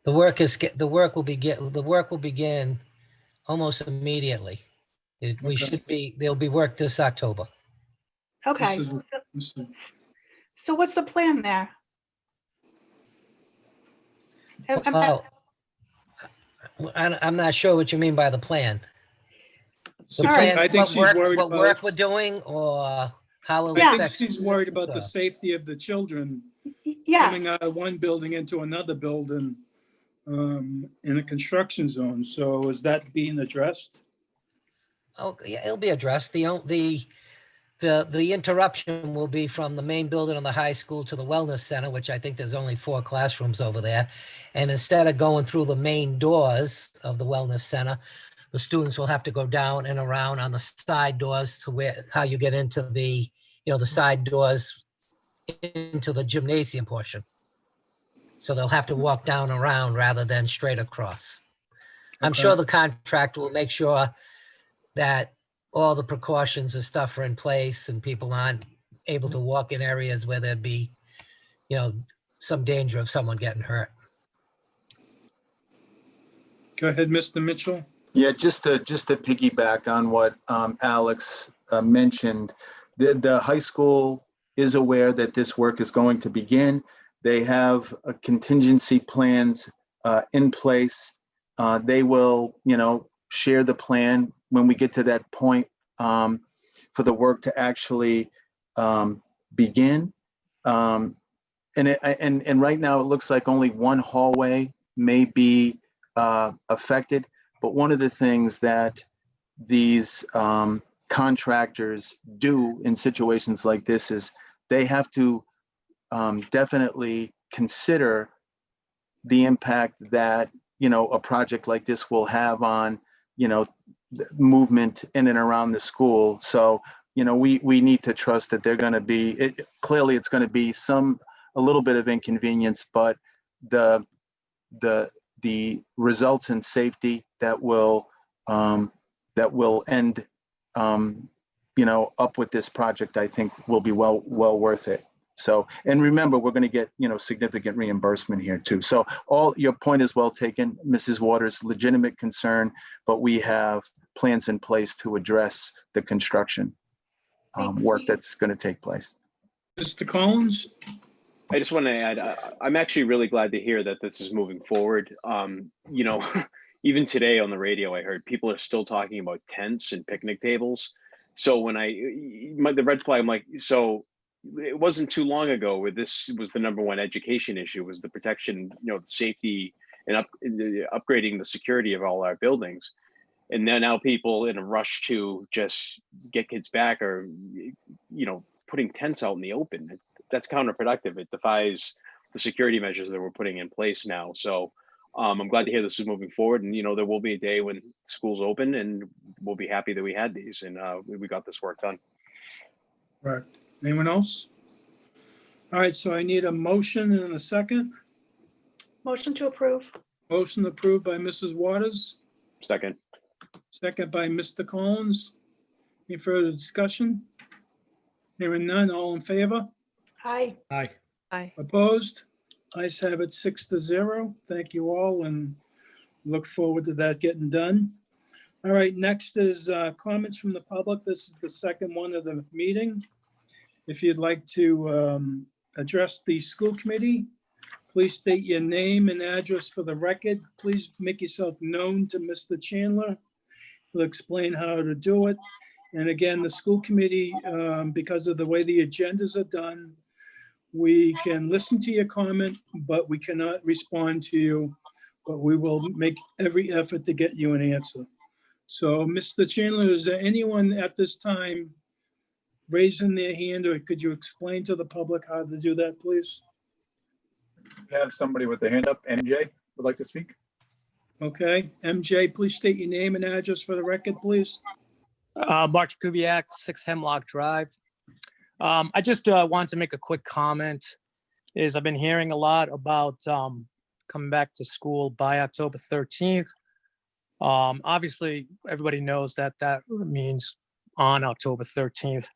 [SPEAKER 12] the work will begin almost immediately. We
[SPEAKER 1] Okay.
[SPEAKER 12] should be, they'll be worked this October.
[SPEAKER 3] Okay,
[SPEAKER 1] This is-
[SPEAKER 3] so what's the plan there?
[SPEAKER 12] Well, I'm not sure what you mean by the plan. The
[SPEAKER 3] All right.
[SPEAKER 12] plan,
[SPEAKER 1] I think she's worried
[SPEAKER 12] what work
[SPEAKER 1] about,
[SPEAKER 12] we're doing, or how it
[SPEAKER 1] I think
[SPEAKER 12] affects.
[SPEAKER 1] she's worried about the
[SPEAKER 12] students,
[SPEAKER 1] safety of the children
[SPEAKER 3] Yes,
[SPEAKER 1] coming out of one building into another building in a construction zone. So is that being addressed?
[SPEAKER 12] Oh, yeah, it'll be addressed. The interruption will be from the main building of the high school to the wellness center, which I think there's only 4 classrooms over there. And instead of going through the main doors of the wellness center, the students will have to go down and around on the side doors to how you get into the, the side doors into the gymnasium portion. So they'll have to walk down around rather than straight across. I'm
[SPEAKER 1] Okay.
[SPEAKER 12] sure the contractor will make sure that all the precautions and stuff are in place and people aren't able to walk in areas where there'd be, some danger of someone getting hurt.
[SPEAKER 1] Go ahead, Mr. Mitchell.
[SPEAKER 2] Yeah, just to piggyback on what Alex mentioned, the high school is aware that this work is going to begin. They have contingency plans in place. They will, share the plan when we get to that point for the work to actually begin. And right now it looks like only one hallway may be affected. But one of the things that these contractors do in situations like this is they have to definitely consider the impact that, a project like this will have on, movement in and around the school. So, we need to trust that they're going to be, clearly it's going to be a little bit of inconvenience, but the results in safety that will end, up with this project, I think will be well worth it. So, and remember, we're going to get, significant reimbursement here too. So your point is well taken, Mrs. Waters, legitimate concern, but we have plans in place to address the construction work that's going to take place.
[SPEAKER 1] Mr. Collins?
[SPEAKER 4] I just want to add, I'm actually really glad to hear that this is moving forward. Even today on the radio, I heard people are still talking about tents and picnic tables. So when the red flag, I'm like, so it wasn't too long ago where this was the #1 education issue, was the protection, the safety and upgrading the security of all our buildings. And then now people in a rush to just get kids back or, putting tents out in the open. That's counterproductive. It defies the security measures that we're putting in place now. So I'm glad to hear this is moving forward. And, there will be a day when schools open and we'll be happy that we had these and we got this work done.
[SPEAKER 1] Right. Anyone else? All right, so I need a motion and a second.
[SPEAKER 3] motion to approve.
[SPEAKER 1] Motion approved by Mrs. Waters,
[SPEAKER 4] Second.
[SPEAKER 1] second by Mr. Collins. Any further discussion? Hearing none, all in favor?
[SPEAKER 3] Aye.
[SPEAKER 5] Aye.
[SPEAKER 7] Aye.
[SPEAKER 1] Opposed? Ayes have it 6-0. Thank you all and look forward to that getting done. All right, next is comments from the public. This is the second one of the meeting. If you'd like to address the school committee, please state your name and address for the record. Please make yourself known to Mr. Chandler. He'll explain how to do it. And again, the school committee, because of the way the agendas are done, we can listen to your comment, but we cannot respond to you. But we will make every effort to get you an answer. So, Mr. Chandler, is there anyone at this time raising their hand, or could you explain to the public how to do that, please?
[SPEAKER 9] We have somebody with their hand up. MJ would like to speak.
[SPEAKER 1] Okay, MJ, please state your name and address for the record, please.
[SPEAKER 13] Mark Kubiak, 6 Hemlock Drive. I just wanted to make a quick comment. I've been hearing a lot about coming back to school by October 13th. Obviously, everybody knows that means on October 13th.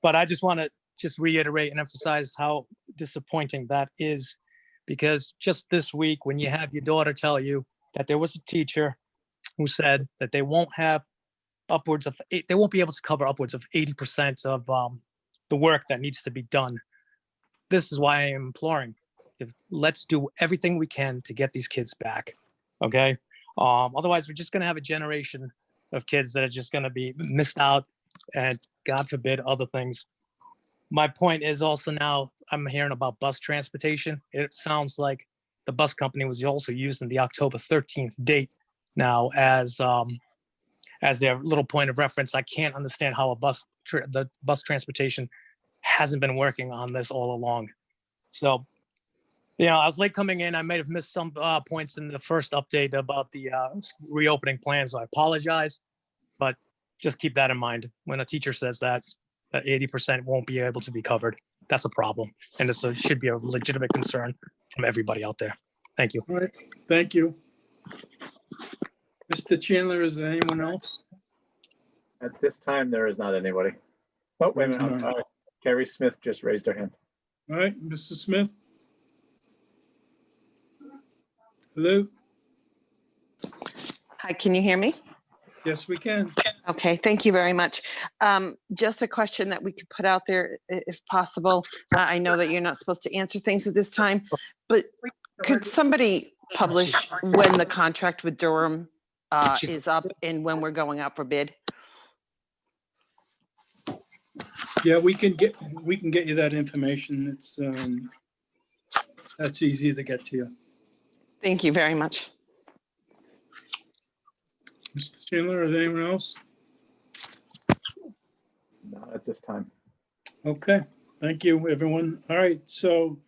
[SPEAKER 13] But I just want to reiterate and emphasize how disappointing that is, because just this week, when you have your daughter tell you that there was a teacher who said that they won't have upwards of they won't be able to cover upwards of 80% of the work that needs to be done. This is why I am imploring, let's do everything we can to get these kids back. Okay. Otherwise, we're just going to have a generation of kids that are just going to be missed out, and God forbid other things. My point is also now I'm hearing about bus transportation. It sounds like the bus company was also using the October 13th date now as their little point of reference. I can't understand how the bus transportation hasn't been working on this all along. So, I was late coming in. I may have missed some points in the first update about the reopening plans. So I apologize, but just keep that in mind. When a teacher says that 80% won't be able to be covered, that's a problem. And it should be a legitimate concern from everybody out there. Thank you.
[SPEAKER 1] All right, thank you. Mr. Chandler, is there anyone else?
[SPEAKER 9] At this time, there is not anybody. Oh, wait a
[SPEAKER 1] There's
[SPEAKER 9] minute.
[SPEAKER 1] none.
[SPEAKER 9] Carrie Smith just raised her hand.
[SPEAKER 1] All right, Mrs. Smith? Hello?
[SPEAKER 14] Hi, can you hear me?
[SPEAKER 1] Yes, we can.
[SPEAKER 14] Okay, thank you very much. Just a question that we could put out there if possible. I know that you're not supposed to answer things at this time, but could somebody publish when the contract with Durham is up and when we're going out for bid?
[SPEAKER 1] Yeah, we can get you that information. It's that's easy to get to you.
[SPEAKER 14] Thank you very much.
[SPEAKER 1] Mr. Chandler, is there anyone else?
[SPEAKER 9] Not at this time.
[SPEAKER 1] Okay, thank you, everyone. All right, so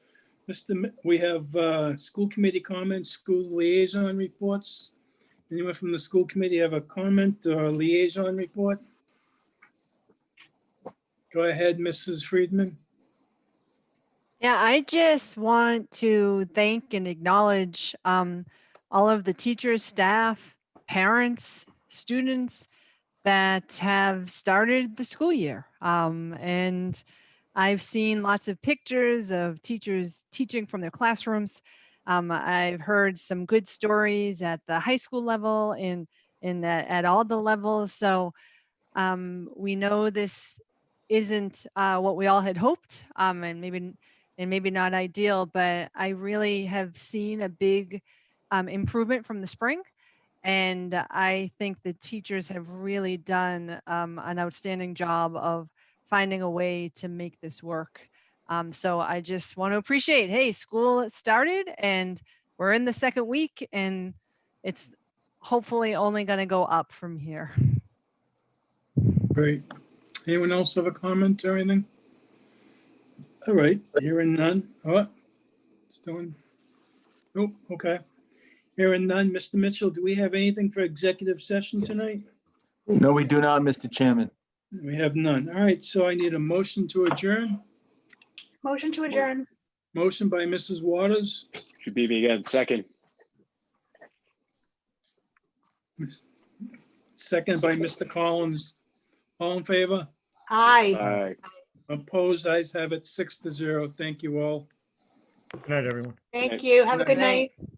[SPEAKER 1] we have school committee comments, school liaison reports. Anyone from the school committee have a comment or liaison report? Go ahead, Mrs. Friedman.
[SPEAKER 7] Yeah, I just want to thank and acknowledge all of the teachers, staff, parents, students that have started the school year. And I've seen lots of pictures of teachers teaching from their classrooms. I've heard some good stories at the high school level and at all the levels. So we know this isn't what we all had hoped, and maybe not ideal, but I really have seen a big improvement from the spring. And I think the teachers have really done an outstanding job of finding a way to make this work. So I just want to appreciate, hey, school started and we're in the second week and it's hopefully only going to go up from here.
[SPEAKER 1] Great. Anyone else have a comment or anything? All right, hearing none. Oh, someone. Oh, okay. Hearing none. Mr. Mitchell, do we have anything for executive session tonight?
[SPEAKER 2] No, we do not, Mr. Chairman.
[SPEAKER 1] We have none. All right, so I need a motion to adjourn.
[SPEAKER 3] Motion to adjourn.
[SPEAKER 1] Motion by Mrs. Waters.
[SPEAKER 4] Should be me again. Second.
[SPEAKER 1] Second by Mr. Collins. All in favor?
[SPEAKER 3] Aye.
[SPEAKER 4] Aye.
[SPEAKER 1] Opposed, ayes have it 6-0. Thank you all.
[SPEAKER 5] Good night, everyone.
[SPEAKER 3] Thank you. Have a good
[SPEAKER 7] Good night.
[SPEAKER 3] night.